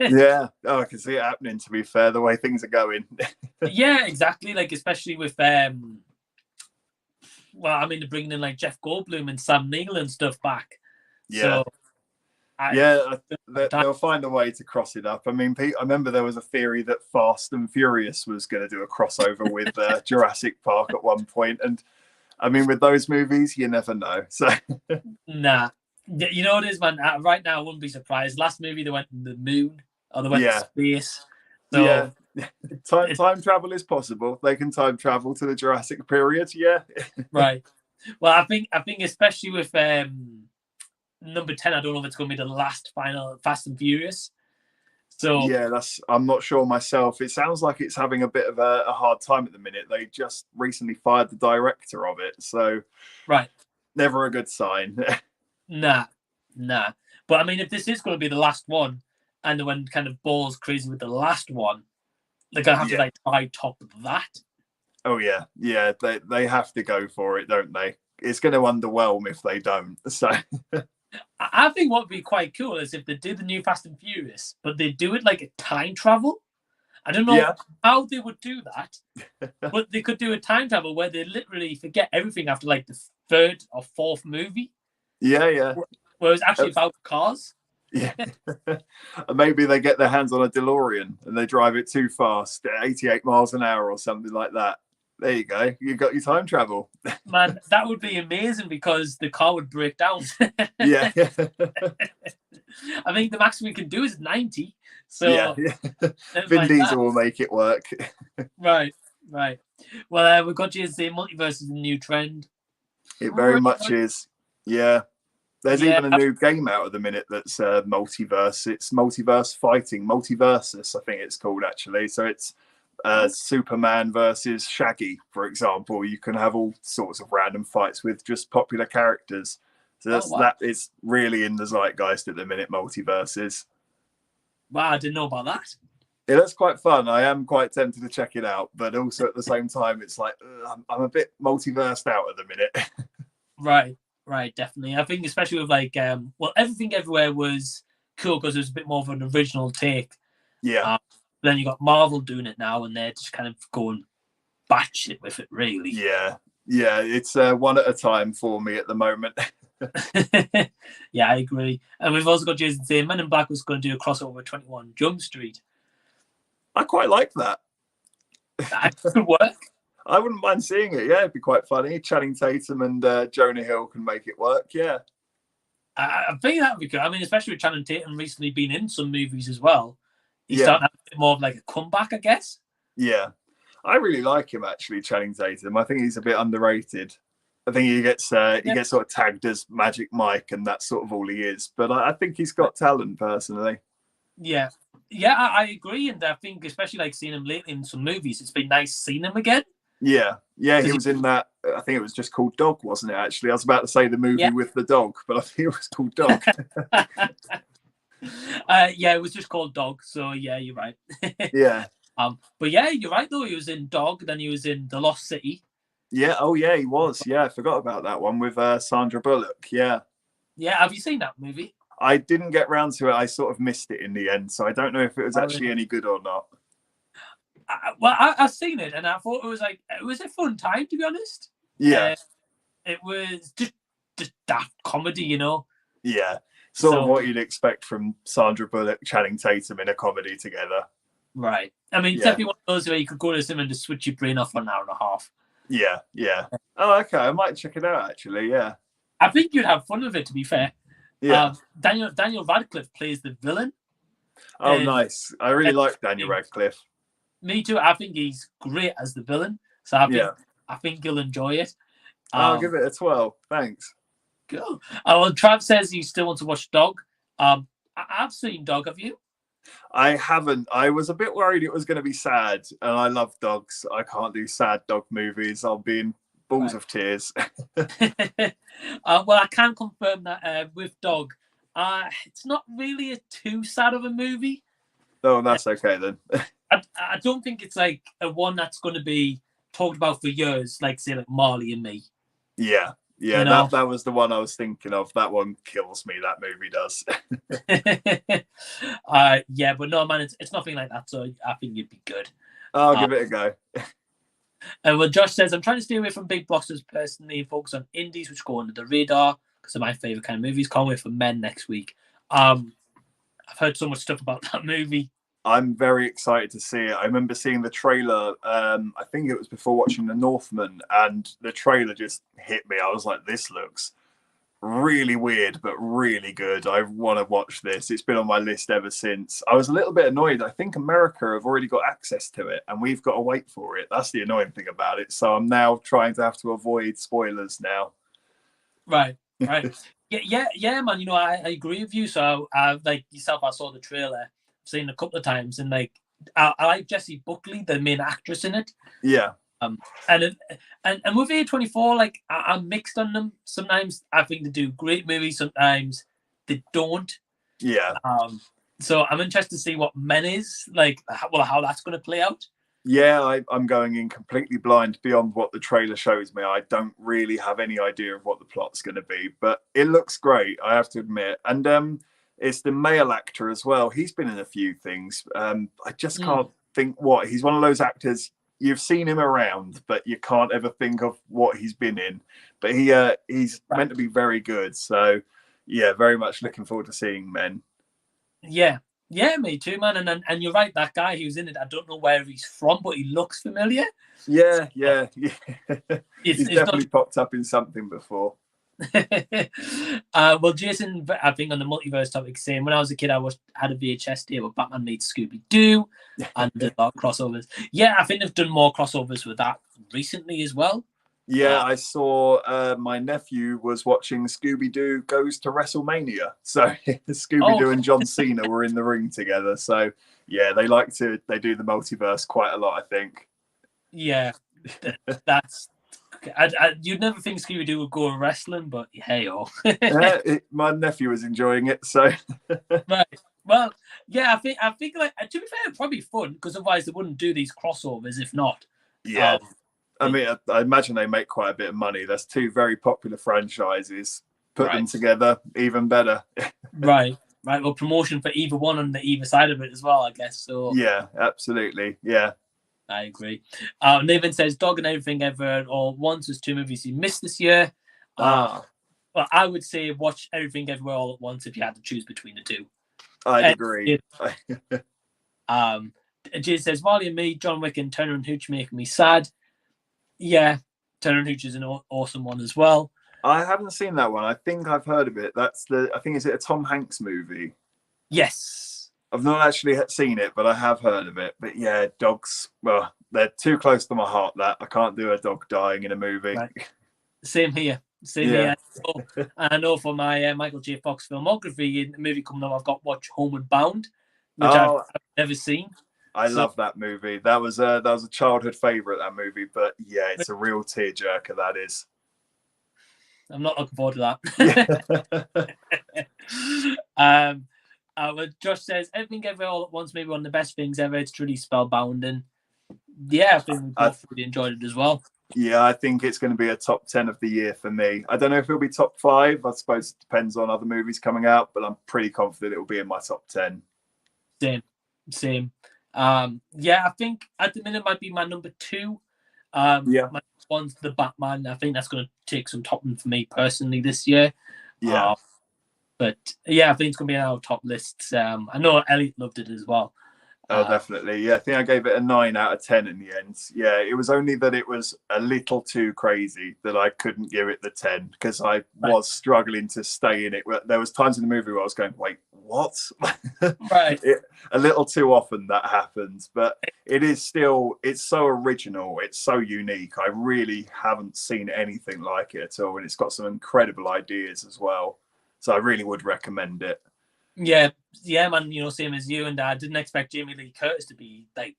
Yeah. Oh, I can see it happening, to be fair, the way things are going. Yeah, exactly. Like, especially with well, I mean, they're bringing in like Jeff Goldblum and Sam Neill and stuff back. Yeah. So, they'll find a way to cross it up. I mean, I remember there was a theory that Fast and Furious was going to do a crossover with Jurassic Park at one point, and I mean, with those movies, you never know. So, nah, you know what it is, man. Right now, I wouldn't be surprised. Last movie, they went to the moon, or they went to space. So, time travel is possible. They can time travel to the Jurassic period. Yeah, right. Well, I think especially with number 10, I don't know if it's going to be the last final Fast and Furious. So yeah, I'm not sure myself. It sounds like it's having a bit of a hard time at the minute. They just recently fired the director of it, so right, never a good sign. Nah. But I mean, if this is going to be the last one, and they went kind of balls crazy with the last one, they're going to have to like try top of that. Oh yeah, they have to go for it, don't they? It's going to underwhelm if they don't. So. I think what would be quite cool is if they do the new Fast and Furious, but they do it like a time travel. I don't know how they would do that, but they could do a time travel where they literally forget everything after like the third or fourth movie. Yeah. Where it's actually about cars. Yeah. Maybe they get their hands on a DeLorean and they drive it too fast at 88 miles an hour or something like that. There you go. You got your time travel. Man, that would be amazing because the car would break down. Yeah. I think the maximum we can do is 90. So Vin Diesel will make it work. Right. Well, we've got to say multiverse is a new trend. It very much is. Yeah. There's even a new game out at the minute that's multiverse. It's multiverse fighting, Multiversus, I think it's called actually. So it's Superman versus Shaggy, for example. You can have all sorts of random fights with just popular characters. So that is really in the zeitgeist at the minute, multiverses. Wow, I didn't know about that. Yeah, that's quite fun. I am quite tempted to check it out, but also at the same time, it's like I'm a bit multiversed out at the minute. Right, definitely. I think especially with like, Everything Everywhere was cool because it was a bit more of an original take. Yeah. Then you got Marvel doing it now, and they're just kind of going batshit with it, really. Yeah, it's one at a time for me at the moment. Yeah, I agree. And we've also got Jason saying Men in Black was going to do a crossover with 21 Jump Street. I quite like that. That could work. I wouldn't mind seeing it. Yeah, it'd be quite funny. Channing Tatum and Jonah Hill can make it work. Yeah. I think that would be good. I mean, especially with Channing Tatum recently being in some movies as well. He's starting to have a bit more of like a comeback, I guess. Yeah. I really like him, actually, Channing Tatum. I think he's a bit underrated. I think he gets sort of tagged as Magic Mike, and that's sort of all he is. But I think he's got talent, personally. Yeah, I agree. And I think especially like seeing him lately in some movies, it's been nice seeing him again. Yeah, he was in that. I think it was just called Dog, wasn't it? Actually, I was about to say the movie with the dog, but I think it was called Dog. It was just called Dog. So yeah, you're right. Yeah. But yeah, you're right though. He was in Dog, then he was in The Lost City. Yeah. Oh yeah, he was. Yeah, I forgot about that one with Sandra Bullock. Yeah. Yeah. Have you seen that movie? I didn't get round to it. I sort of missed it in the end, so I don't know if it was actually any good or not. I've seen it, and I thought it was a fun time, to be honest. Yeah. It was just daft comedy, you know. Yeah. Sort of what you'd expect from Sandra Bullock, Channing Tatum in a comedy together. Right. I mean, it's definitely one of those where you could go to cinema and just switch your brain off for an hour and a half. Yeah. Oh, okay. I might check it out, actually. Yeah. I think you'd have fun with it, to be fair. Yeah. Daniel Radcliffe plays the villain. Oh, nice. I really like Daniel Radcliffe. Me too. I think he's great as the villain. So I think you'll enjoy it. I'll give it a 12. Thanks. Cool. Well, Trav says he still wants to watch Dog. I've seen Dog. Have you? I haven't. I was a bit worried it was going to be sad, and I love dogs. I can't do sad dog movies. I'll be in balls of tears. Well, I can confirm that with Dog, it's not really too sad of a movie. Oh, that's okay then. I don't think it's like a one that's going to be talked about for years, like say like Marley and Me. Yeah, you know? that was the one I was thinking of. That one kills me. That movie does. Yeah, but no, man, it's nothing like that. So I think you'd be good. I'll give it a go. Well, Josh says, I'm trying to stay away from big blockbusters personally and focus on indies, which go under the radar because they're my favorite kind of movies. Can't wait for Men next week. I've heard so much stuff about that movie. I'm very excited to see it. I remember seeing the trailer. I think it was before watching The Northman, and the trailer just hit me. I was like, this looks really weird, but really good. I want to watch this. It's been on my list ever since. I was a little bit annoyed. I think America have already got access to it, and we've got to wait for it. That's the annoying thing about it. So I'm now trying to have to avoid spoilers now. Right. Yeah, man. You know, I agree with you. So, like yourself, I saw the trailer. I've seen it a couple of times, and like, I like Jessie Buckley, the main actress in it. Yeah. And with A24, like I'm mixed on them. Sometimes I think they do great movies. Sometimes they don't. Yeah. So I'm interested to see what Men is like. How that's going to play out. Yeah, I'm going in completely blind beyond what the trailer shows me. I don't really have any idea of what the plot's going to be, but it looks great, I have to admit. And it's the male actor as well. He's been in a few things. I just can't think what. He's one of those actors, you've seen him around, but you can't ever think of what he's been in. But he's meant to be very good. So, yeah, very much looking forward to seeing Men. Yeah, me too, man. And you're right, that guy who's in it, I don't know where he's from, but he looks familiar. Yeah. He's definitely not... popped up in something before. Well, Jason, I think on the multiverse topic, saying when I was a kid, I had a VHS tape where Batman meets Scooby Doo and did a lot of crossovers. Yeah, I think they've done more crossovers with that recently as well. Yeah, I saw my nephew was watching Scooby Doo Goes to WrestleMania. So Scooby Doo and John Cena were in the ring together. So yeah, they do the multiverse quite a lot, I think. Yeah, that's. You'd never think Scooby Doo would go wrestling, but hey, my nephew was enjoying it. So right. Well, yeah, I think like to be fair, it'd probably be fun because otherwise they wouldn't do these crossovers if not. Yeah. I mean, I imagine they make quite a bit of money. There's two very popular franchises. Put them together, even better. Right. Well, promotion for either one on either side of it as well, I guess. So yeah, absolutely. Yeah. I agree. Nathan says, Dog and Everything Ever All at Once was two movies he missed this year. Well, I would say watch Everything Everywhere All at Once if you had to choose between the two. I'd agree. Jay says, Marley and Me, John Wick and Turner and Hooch making me sad. Yeah, Turner and Hooch is an awesome one as well. I haven't seen that one. I think I've heard of it. I think is it a Tom Hanks movie? Yes. I've not actually seen it, but I have heard of it. But yeah, dogs, well, they're too close to my heart that I can't do a dog dying in a movie. Right. Same here. Here. I know for my Michael J. Fox filmography, in the movie coming up, I've got to watch Homeward Bound, which I've never seen. I love that movie. That was a childhood favorite, that movie. But yeah, it's a real tearjerker, that is. I'm not looking forward to that. Well, Josh says, Everything Ever All at Once, maybe one of the best things ever. It's truly spellbound. And yeah, I think we both really enjoyed it as well. Yeah, I think it's going to be a top 10 of the year for me. I don't know if it'll be top 5. I suppose it depends on other movies coming out, but I'm pretty confident it will be in my top 10. Same. Yeah, I think at the minute it might be my number 2. My one's the Batman. I think that's going to take some topping for me personally this year. Yeah. But yeah, I think it's going to be on our top lists. I know Elliot loved it as well. Oh, definitely. Yeah, I think I gave it a 9 out of 10 in the end. Yeah, it was only that it was a little too crazy that I couldn't give it the 10 because I was struggling to stay in it. There was times in the movie where I was going, wait, what? Right. A little too often that happens, but it is still, it's so original. It's so unique. I really haven't seen anything like it at all. And it's got some incredible ideas as well. So I really would recommend it. Yeah, man. You know, same as you. And I didn't expect Jamie Lee Curtis to be like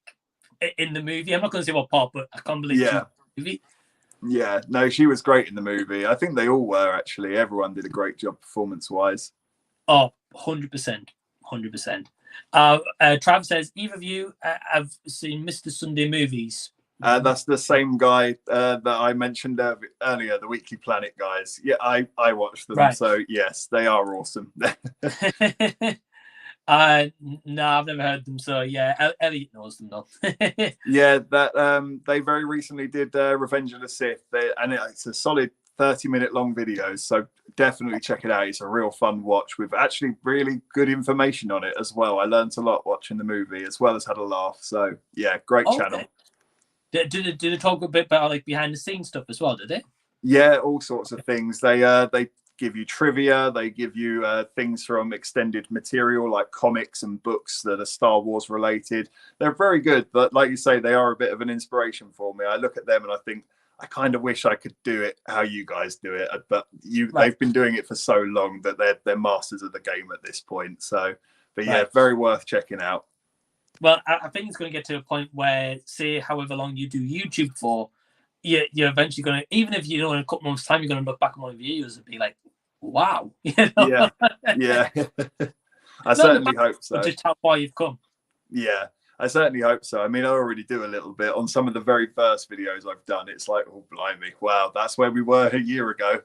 in the movie. I'm not going to say what part, but I can't believe she's in the movie. Yeah, no, she was great in the movie. I think they all were actually. Everyone did a great job performance-wise. Oh, 100%. Trav says, either of you have seen Mr. Sunday Movies? That's the same guy that I mentioned earlier, the Weekly Planet guys. Yeah, I watched them. Right. So yes, they are awesome. No, I've never heard them. So yeah, Elliot knows them though. Yeah, that they very recently did Revenge of the Sith, and it's a solid 30-minute long video. So definitely check it out. It's a real fun watch with actually really good information on it as well. I learned a lot watching the movie as well as had a laugh. So yeah, great channel. Did it talk a bit about like behind the scenes stuff as well? Did it? Yeah, all sorts of things. They give you trivia. They give you things from extended material like comics and books that are Star Wars related. They're very good, but like you say, they are a bit of an inspiration for me. I look at them and I think I kind of wish I could do it how you guys do it, but they've been doing it for so long that they're masters of the game at this point. So, but yeah, very worth checking out. Well, I think it's going to get to a point where, say, however long you do YouTube for, you're eventually going to, even if you know in a couple months' time, you're going to look back on my videos and be like, wow. You know? Yeah. I certainly hope so. Just how far you've come. Yeah, I certainly hope so. I mean, I already do a little bit on some of the very first videos I've done. It's like, oh, blimey, wow, that's where we were a year ago.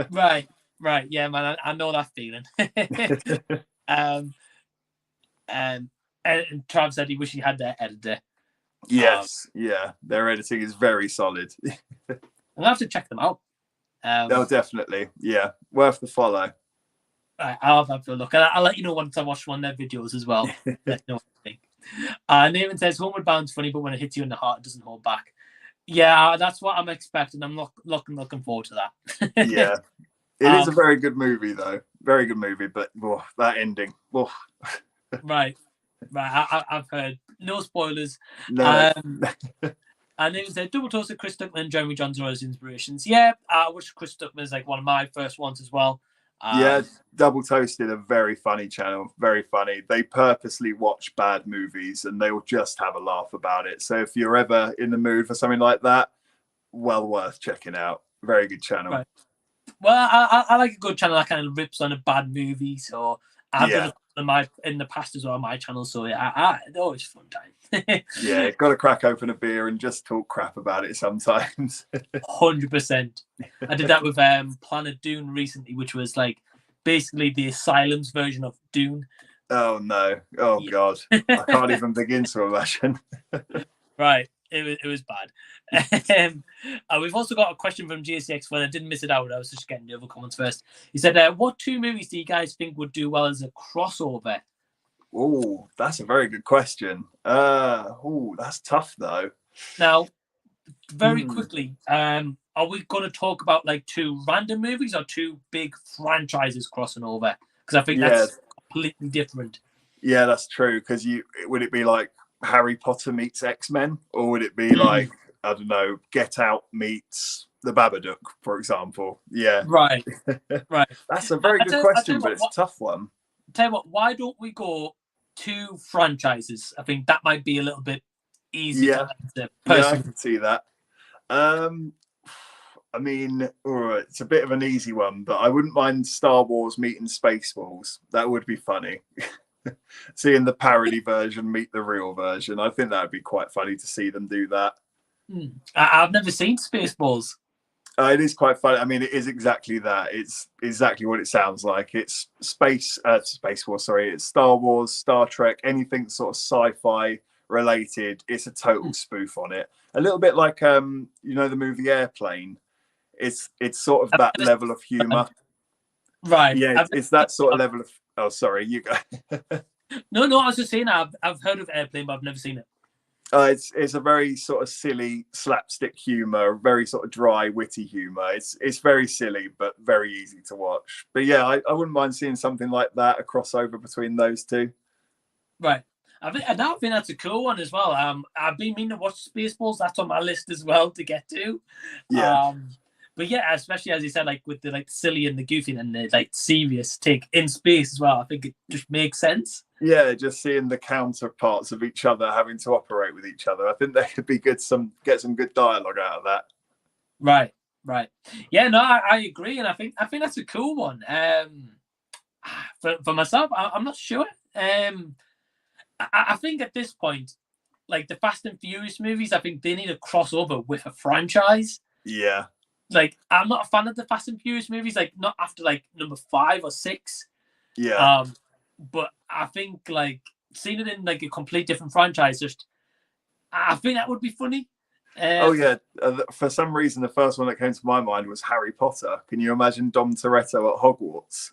Right. Yeah, man, I know that feeling. And Trav said he wished he had their editor. Yes, yeah, their editing is very solid. I'll have to check them out. Oh, definitely, yeah, worth the follow. Right, I'll have a look. I'll let you know once I watch one of their videos as well. Let know what I think. Nathan says Homeward Bound's funny, but when it hits you in the heart, it doesn't hold back. Yeah, that's what I'm expecting. I'm looking forward to that. Yeah, it is a very good movie, though. Very good movie, but that ending. Right. I've heard no spoilers. No. And it was a double toast of Chris Stuckman and Jeremy Johns are his inspirations. Yeah, I wish Chris Stuckman is like one of my first ones as well. Yeah, Double Toasted, a very funny channel, very funny. They purposely watch bad movies and they will just have a laugh about it. So if you're ever in the mood for something like that, well worth checking out. Very good channel. Right. Well, I like a good channel that kind of rips on a bad movie. So I've done it in the past as well on my channel. So yeah, it's always a fun time. Yeah, got to crack open a beer and just talk crap about it sometimes. 100%. I did that with Planet Dune recently, which was like basically the Asylum's version of Dune. Oh no! Oh yeah. God! I can't even begin to imagine. Right, it was bad. We've also got a question from GCX when I didn't miss it out. I was just getting the other comments first. He said, "What two movies do you guys think would do well as a crossover?" Oh, that's a very good question. That's tough though. Now, very quickly, are we going to talk about like two random movies or two big franchises crossing over? Because I think that's completely different. Yeah, that's true. Because would it be like Harry Potter meets X-Men, or would it be like, I don't know, Get Out meets The Babadook, for example? Yeah. Right. That's a very good question, but it's a tough one. Tell you what, why don't we go two franchises? I think that might be a little bit easier. Yeah, I can see that. I mean, it's a bit of an easy one, but I wouldn't mind Star Wars meeting Spaceballs. That would be funny. Seeing the parody version meet the real version. I think that would be quite funny to see them do that. I've never seen Spaceballs. It is quite funny. I mean, it is exactly that. It's exactly what it sounds like. It's Space Wars, sorry. It's Star Wars, Star Trek, anything sort of sci-fi related. It's a total spoof on it. A little bit like the movie Airplane. It's sort of that level of humor. Right. Yeah, it's that sort of level of. Oh, sorry, you go. No, I was just saying I've heard of Airplane, but I've never seen it. It's a very sort of silly slapstick humor, very sort of dry, witty humor. It's very silly, but very easy to watch. But yeah, I wouldn't mind seeing something like that, a crossover between those two. Right. I think that's a cool one as well. I've been meaning to watch Spaceballs. That's on my list as well to get to. Yeah. But yeah, especially as you said, like with the like silly and the goofy and the like serious take in space as well. I think it just makes sense. Yeah, just seeing the counterparts of each other having to operate with each other. I think they could be good. Get some good dialogue out of that. Right. Yeah, no, I agree, and I think that's a cool one. For myself, I'm not sure. I think at this point, like the Fast and Furious movies, I think they need a crossover with a franchise. Yeah. Like, I'm not a fan of the Fast and Furious movies, like not after like number 5 or 6. Yeah. but I think like seeing it in like a complete different franchise, I think that would be funny. Oh yeah, for some reason the first one that came to my mind was Harry Potter. Can you imagine Dom Toretto at Hogwarts?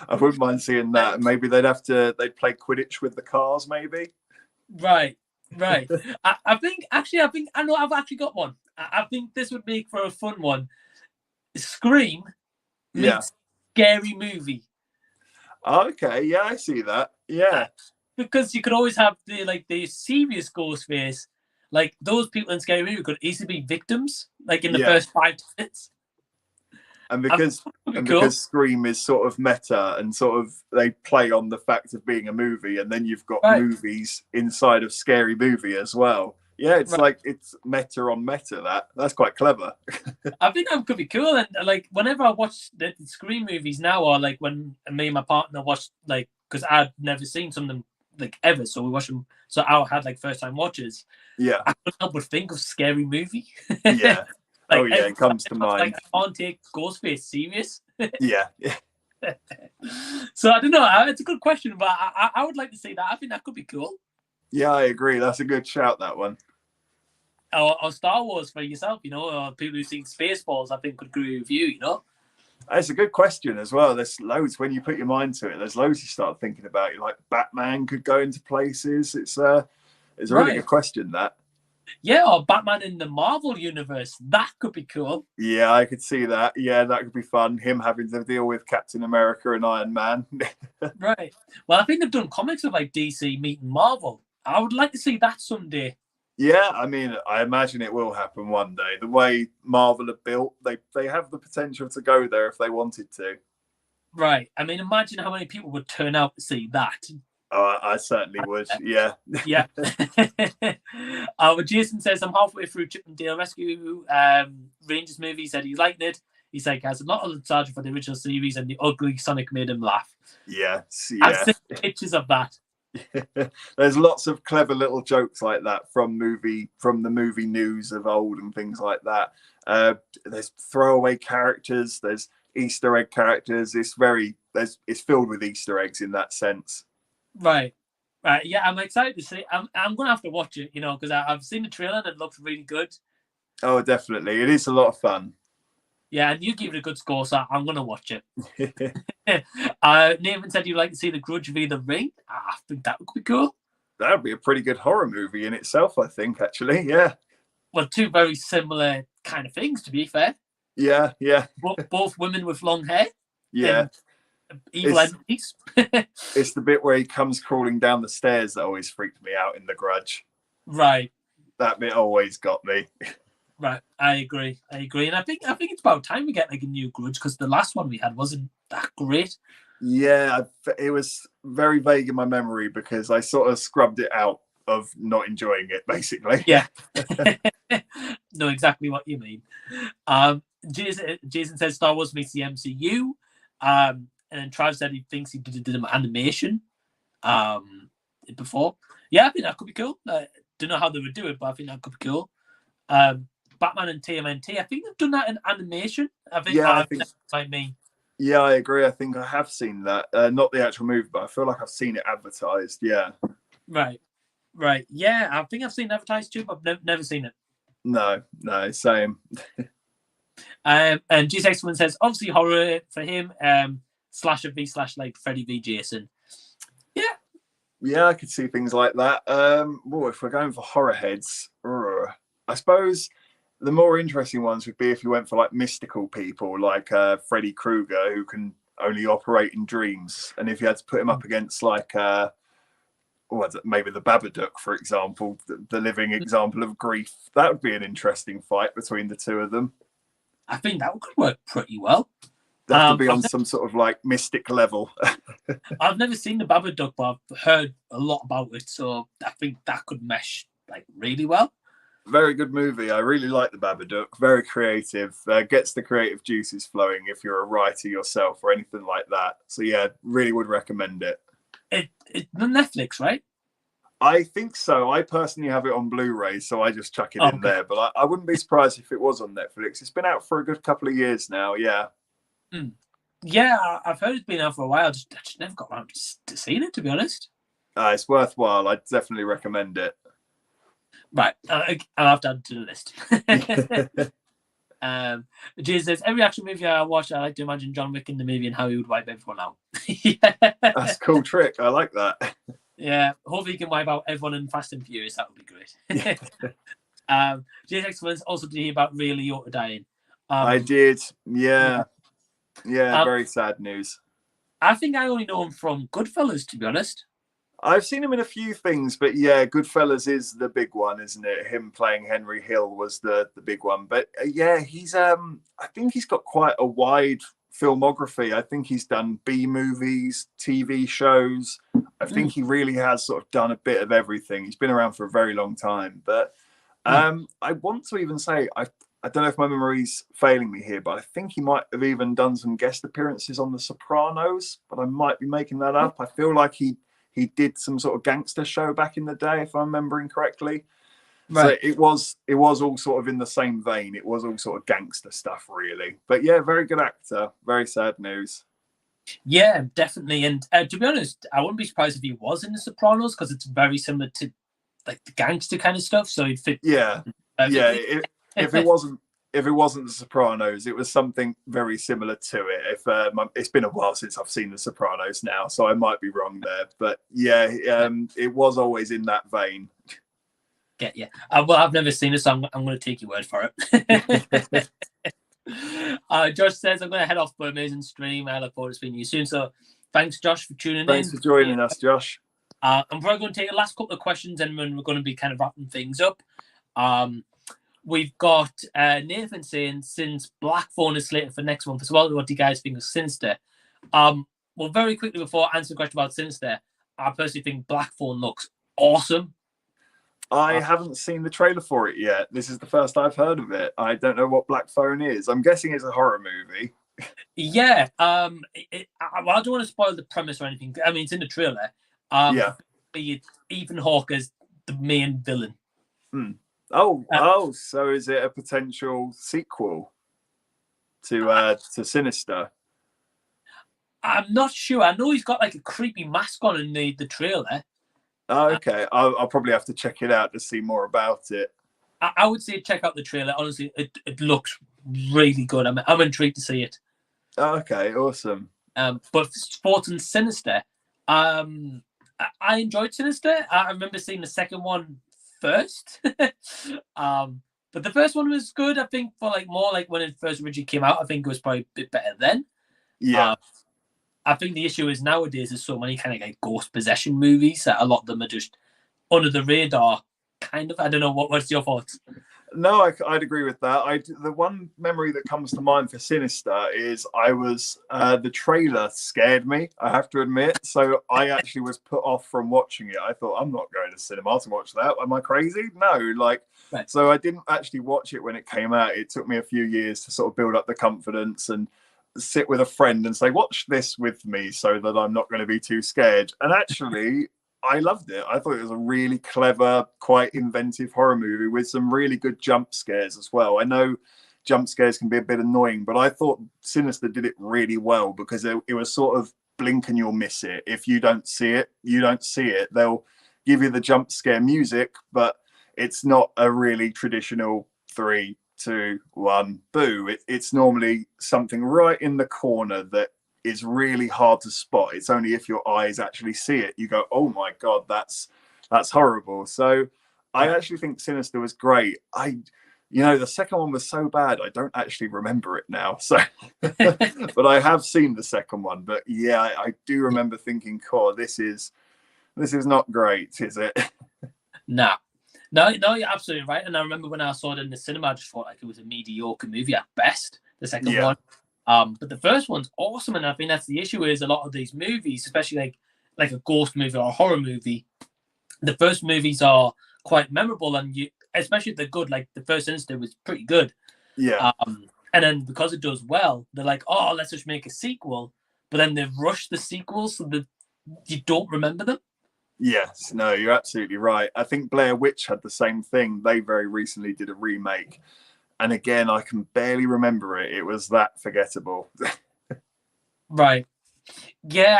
I wouldn't mind seeing that. Maybe they'd play Quidditch with the cars, maybe. Right. I think I know I've actually got one. I think this would make for a fun one. Scream meets Scary Movie. Okay, yeah, I see that. Yeah. Because you could always have the serious ghost face. Like those people in Scary Movie could easily be victims, like in the first 5 minutes. And because Scream is sort of meta and sort of they play on the fact of being a movie, and then you've got movies inside of Scary Movie as well. Yeah, it's like it's meta on meta. That's quite clever. I think that could be cool. And like whenever I watch the Scream movies now, or like when me and my partner watched, like, because I'd never seen some of them like ever, so we watched them. So I had like first time watches. Yeah, I couldn't help but think of Scary Movie. Yeah. Like, oh yeah, it comes to mind. Like, I can't take Ghostface serious. Yeah. So I don't know. It's a good question, but I would like to see that. I think that could be cool. Yeah, I agree. That's a good shout, that one. Or Star Wars for yourself, you know, or people who've seen Spaceballs, I think could agree with you, you know. That's a good question as well. There's loads when you put your mind to it. There's loads you start thinking about. Like Batman could go into places. It's a really good question, that. Yeah, or Batman in the Marvel universe. That could be cool. Yeah, I could see that. Yeah, that could be fun. Him having to deal with Captain America and Iron Man. Right. Well, I think they've done comics of like DC meeting Marvel. I would like to see that someday. Yeah, I mean, I imagine it will happen one day. The way Marvel are built, they have the potential to go there if they wanted to. Right. I mean, imagine how many people would turn out to see that. I certainly would. Yeah. Yeah. Jason says, I'm halfway through Chip and Dale Rescue Rangers movie. He said he liked it. He's like, has a lot of nostalgia for the original series, and the ugly Sonic made him laugh. Yeah. I've seen pictures of that. There's lots of clever little jokes like that from the movie news of old and things like that. There's throwaway characters. There's Easter egg characters. It's filled with Easter eggs in that sense. Right. Yeah, I'm excited to see. I'm gonna have to watch it, you know, because I've seen the trailer and it looks really good. Oh, definitely, it is a lot of fun. Yeah, and you give it a good score, so I'm gonna watch it. Nathan said you'd like to see The Grudge v. The Ring. I think that would be cool. That would be a pretty good horror movie in itself, I think. Actually, yeah. Well, two very similar kind of things, to be fair. Yeah. Both women with long hair. Yeah. Evil entities. It's the bit where he comes crawling down the stairs that always freaked me out in The Grudge. Right. That bit always got me. Right. I agree. And I think it's about time we get like a new Grudge, because the last one we had wasn't that great. Yeah, it was very vague in my memory because I sort of scrubbed it out of not enjoying it, basically. Yeah. Know exactly what you mean. Jason says Star Wars meets the MCU. And then Trav said he thinks he did an animation before. Yeah, I think that could be cool. Don't know how they would do it, but I think that could be cool. Batman and TMNT, I think they've done that in animation. I think that's like me. Yeah, I agree. I think I have seen that. Not the actual movie, but I feel like I've seen it advertised. Yeah. Right. Yeah, I think I've seen it advertised too, but I've never seen it. No, same. And G61 says, obviously horror for him. Slasher v / like Freddy v Jason. Yeah, I could see things like that. If we're going for horror heads, I suppose the more interesting ones would be if you went for like mystical people like Freddy Krueger, who can only operate in dreams, and if you had to put him up against like maybe the Babadook, for example, the living example of grief, that would be an interesting fight between the two of them. I think that could work pretty well. They have to be on some sort of like mystic level. I've never seen the Babadook, but I've heard a lot about it, so I think that could mesh like really well. Very good movie. I really like the Babadook. Very creative. Gets the creative juices flowing if you're a writer yourself or anything like that. So yeah, really would recommend it. It's on Netflix, right? I think so. I personally have it on Blu-ray, so I just chuck it in there. But I wouldn't be surprised if it was on Netflix. It's been out for a good couple of years now. Yeah. Yeah, I've heard it's been out for a while. I just never got around to seeing it, to be honest. It's worthwhile. I'd definitely recommend it. Right, I'll have to add to the list. Jay says, every action movie I watch, I like to imagine John Wick in the movie and how he would wipe everyone out. Yeah. That's a cool trick. I like that. Yeah, hopefully he can wipe out everyone in Fast and Furious. That would be great. Jay's excellence also to hear about Ray Liotta dying. I did. Yeah. Very sad news. I think I only know him from Goodfellas, to be honest. I've seen him in a few things, but yeah, Goodfellas is the big one, isn't it? Him playing Henry Hill was the big one. But yeah, he's I think he's got quite a wide filmography. I think he's done B movies, TV shows. I think he really has sort of done a bit of everything. He's been around for a very long time. But I want to even say, I don't know if my memory's failing me here, but I think he might have even done some guest appearances on The Sopranos, but I might be making that up. I feel like he did some sort of gangster show back in the day, if I'm remembering correctly. Right. So it was all sort of in the same vein. It was all sort of gangster stuff, really. But yeah, very good actor. Very sad news. Yeah, definitely. And to be honest, I wouldn't be surprised if he was in The Sopranos, because it's very similar to like the gangster kind of stuff. So he'd fit. Yeah, if it wasn't The Sopranos, it was something very similar to it. If it's been a while since I've seen The Sopranos now, so I might be wrong there. But yeah, it was always in that vein. Get you. Well, I've never seen it, so I'm going to take your word for it. Josh says, I'm going to head off for an amazing stream. I look forward to seeing you soon. So thanks, Josh, for tuning in. Thanks for joining us, Josh. I'm probably going to take the last couple of questions, and then we're going to be kind of wrapping things up. We've got Nathan saying, since Black Phone is slated for next month as well, what do you guys think of Sinister? Well, very quickly before I answer the question about Sinister, I personally think Black Phone looks awesome. I haven't seen the trailer for it yet. This is the first I've heard of it. I don't know what Black Phone is. I'm guessing it's a horror movie. Yeah. I don't want to spoil the premise or anything. I mean, it's in the trailer. Ethan Hawke as the main villain. So is it a potential sequel to Sinister? I'm not sure. I know he's got like a creepy mask on in the trailer. Oh, okay. I'll probably have to check it out to see more about it. I would say check out the trailer. Honestly, it looks really good. I'm intrigued to see it. Oh, okay, awesome. But Sports and Sinister, I enjoyed Sinister. I remember seeing the second one first. But the first one was good. I think for more when it first originally came out, I think it was probably a bit better then. Yeah. I think the issue is nowadays there's so many kind of like ghost possession movies that a lot of them are just under the radar. Kind of. I don't know. What's your thoughts? No, I'd agree with that. The one memory that comes to mind for Sinister is the trailer scared me, I have to admit. So I actually was put off from watching it. I thought, I'm not going to cinema to watch that. Am I crazy? No, right. So I didn't actually watch it when it came out. It took me a few years to sort of build up the confidence and sit with a friend and say, watch this with me so that I'm not going to be too scared. And actually, I loved it. I thought it was a really clever, quite inventive horror movie with some really good jump scares as well. I know jump scares can be a bit annoying, but I thought Sinister did it really well because it was sort of blink and you'll miss it. If you don't see it, you don't see it. They'll give you the jump scare music, but it's not a really traditional 3, 2, 1, boo. It's normally something right in the corner that is really hard to spot. It's only if your eyes actually see it, you go, oh my God, that's horrible. So I actually think Sinister was great. The second one was so bad, I don't actually remember it now. So, but I have seen the second one. But yeah, I do remember thinking, "Oh, this is not great, is it?" No, you're absolutely right. And I remember when I saw it in the cinema, I just thought it was a mediocre movie at best. The second one. But the first one's awesome, and I think that's the issue is a lot of these movies, especially like a ghost movie or a horror movie, the first movies are quite memorable, and especially if they're good, like the first Sinister was pretty good. Yeah. And then because it does well, they're like, oh, let's just make a sequel. But then they've rushed the sequels so that you don't remember them. Yes, no, you're absolutely right. I think Blair Witch had the same thing. They very recently did a remake. And again, I can barely remember it. It was that forgettable. Right. Yeah,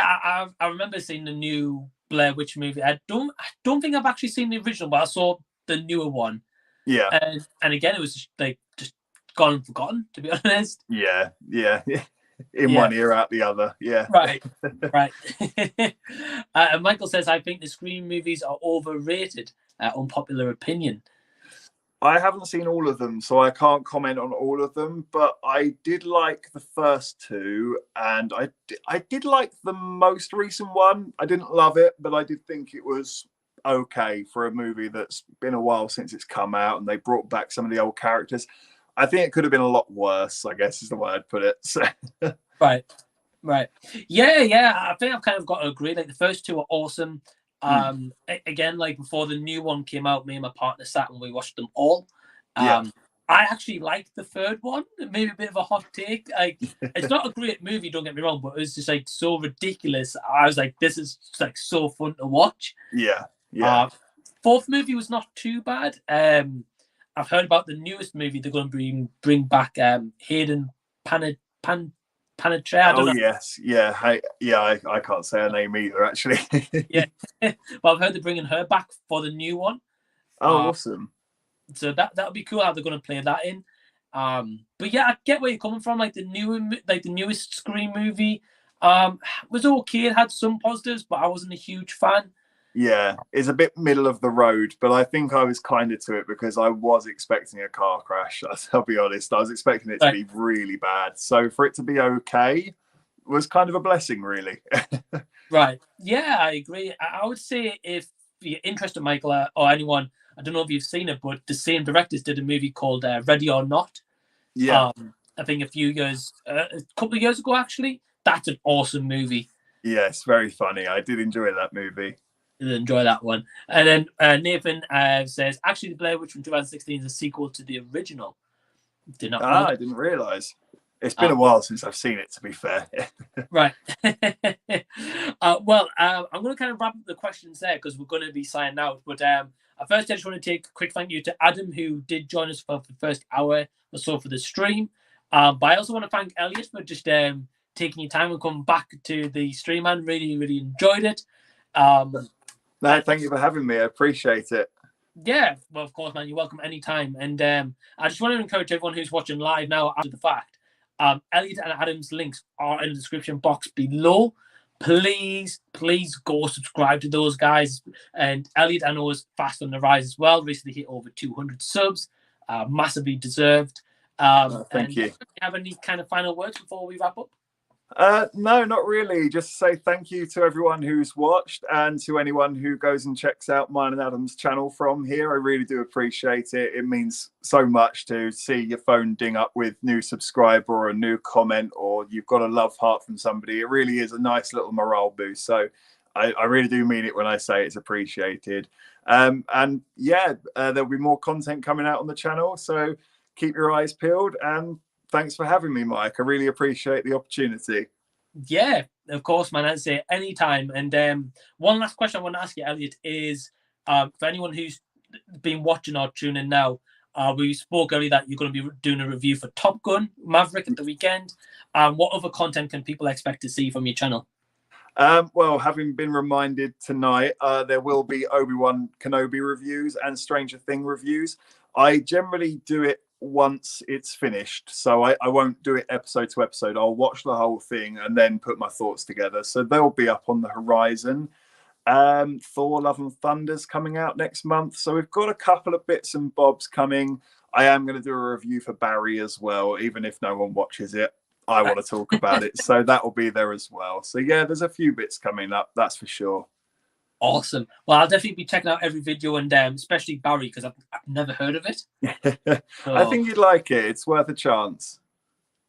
I remember seeing the new Blair Witch movie. I don't think I've actually seen the original, but I saw the newer one. Yeah. And again, it was like just gone and forgotten, to be honest. Yeah. In one ear, out the other. Yeah. Right. And Michael says, I think the Scream movies are overrated. Unpopular opinion. I haven't seen all of them, so I can't comment on all of them, but I did like the first two, and I did like the most recent one. I didn't love it, but I did think it was okay for a movie that's been a while since it's come out, and they brought back some of the old characters. I think it could have been a lot worse, I guess is the way I'd put it. So. Right. Yeah. I think I've kind of got to agree. Like the first two are awesome. Again, like before the new one came out, me and my partner sat and we watched them all. I actually liked the third one. Maybe a bit of a hot take. Like it's not a great movie, don't get me wrong, but it was just like so ridiculous. I was like, this is like so fun to watch. Yeah. Fourth movie was not too bad. I've heard about the newest movie they're going to bring back. Hayden Panettiere. Oh yes, yeah. I can't say her name either, actually. Yeah, well, I've heard they're bringing her back for the new one. Oh, awesome! So that'll be cool how they're going to play that in. But yeah, I get where you're coming from. Like the newest Scream movie, was okay. It had some positives, but I wasn't a huge fan. Yeah, it's a bit middle of the road, but I think I was kind of to it because I was expecting a car crash. I'll be honest, I was expecting it to be really bad. So for it to be okay was kind of a blessing, really. Right. Yeah, I agree. I would say if you're interested, Michael, or anyone, I don't know if you've seen it, but the same directors did a movie called Ready or Not. Yeah. I think a couple of years ago, actually. That's an awesome movie. Yeah, it's very funny. I did enjoy that movie. Enjoy that one. And then Nathan says, actually, the Blair Witch from 2016 is a sequel to the original. I didn't realise. It's been a while since I've seen it, to be fair. Right. Well, I'm going to kind of wrap up the questions there because we're going to be signing out. But first, I just want to take a quick thank you to Adam, who did join us for the first hour or so for the stream. But I also want to thank Elliot for just taking your time and coming back to the stream, man. Really, really enjoyed it. No, thank you for having me. I appreciate it. Yeah, well, of course, man. You're welcome anytime. And I just want to encourage everyone who's watching live now after the fact. Elliot and Adam's links are in the description box below. Please go subscribe to those guys. And Elliot, I know, is fast on the rise as well. Recently hit over 200 subs. Massively deserved. Thank you. Do you have any kind of final words before we wrap up? No, not really. Just say thank you to everyone who's watched and to anyone who goes and checks out mine and Adam's channel from here. I really do appreciate it. It means so much to see your phone ding up with new subscriber or a new comment, or you've got a love heart from somebody. It really is a nice little morale boost. So I really do mean it when I say it's appreciated. And yeah, there'll be more content coming out on the channel. So keep your eyes peeled, and thanks for having me, Mike. I really appreciate the opportunity. Yeah, of course, man. I'd say anytime. And one last question I want to ask you, Elliot, is for anyone who's been watching or tuning now, we spoke earlier that you're going to be doing a review for Top Gun Maverick at the weekend. What other content can people expect to see from your channel? Well, having been reminded tonight, there will be Obi-Wan Kenobi reviews and Stranger Things reviews. I generally do it once it's finished, so I won't do it episode to episode. I'll watch the whole thing and then put my thoughts together, so they'll be up on the horizon. Thor Love and Thunder's coming out next month, so we've got a couple of bits and bobs coming. I am going to do a review for Barry as well, even if no one watches it. I want to talk about it, so that will be there as well. So yeah, there's a few bits coming up, that's for sure. Awesome. Well, I'll definitely be checking out every video, and especially Barry, because I've never heard of it. So, I think you'd like it. It's worth a chance.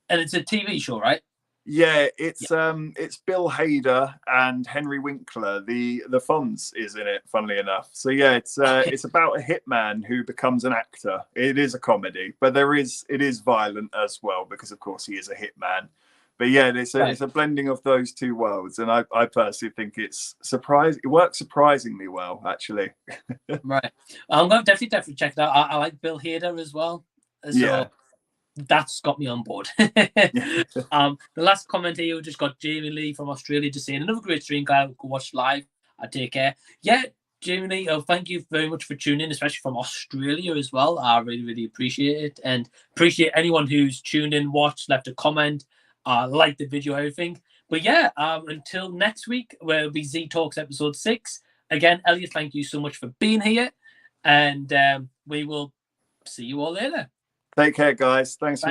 And it's a TV show, right? Yeah, it's Bill Hader and Henry Winkler. The Fonz is in it, funnily enough. So yeah, it's about a hitman who becomes an actor. It is a comedy, but it is violent as well, because of course he is a hitman. But yeah, it's a blending of those two worlds, and I personally think it works surprisingly well, actually. Right. I'm going to definitely check that out. I like Bill Hader as well. So, that's got me on board. The last comment here, we just got Jamie Lee from Australia just saying, another great stream, guy. Go watch live. I take care. Yeah, Jamie Lee, thank you very much for tuning in, especially from Australia as well. I really, really appreciate it, and appreciate anyone who's tuned in, watched, left a comment, liked the video, everything. But yeah, until next week, where it'll be Z Talks episode 6. Again, Elliot, thank you so much for being here, and we will see you all later. Take care, guys. Thanks for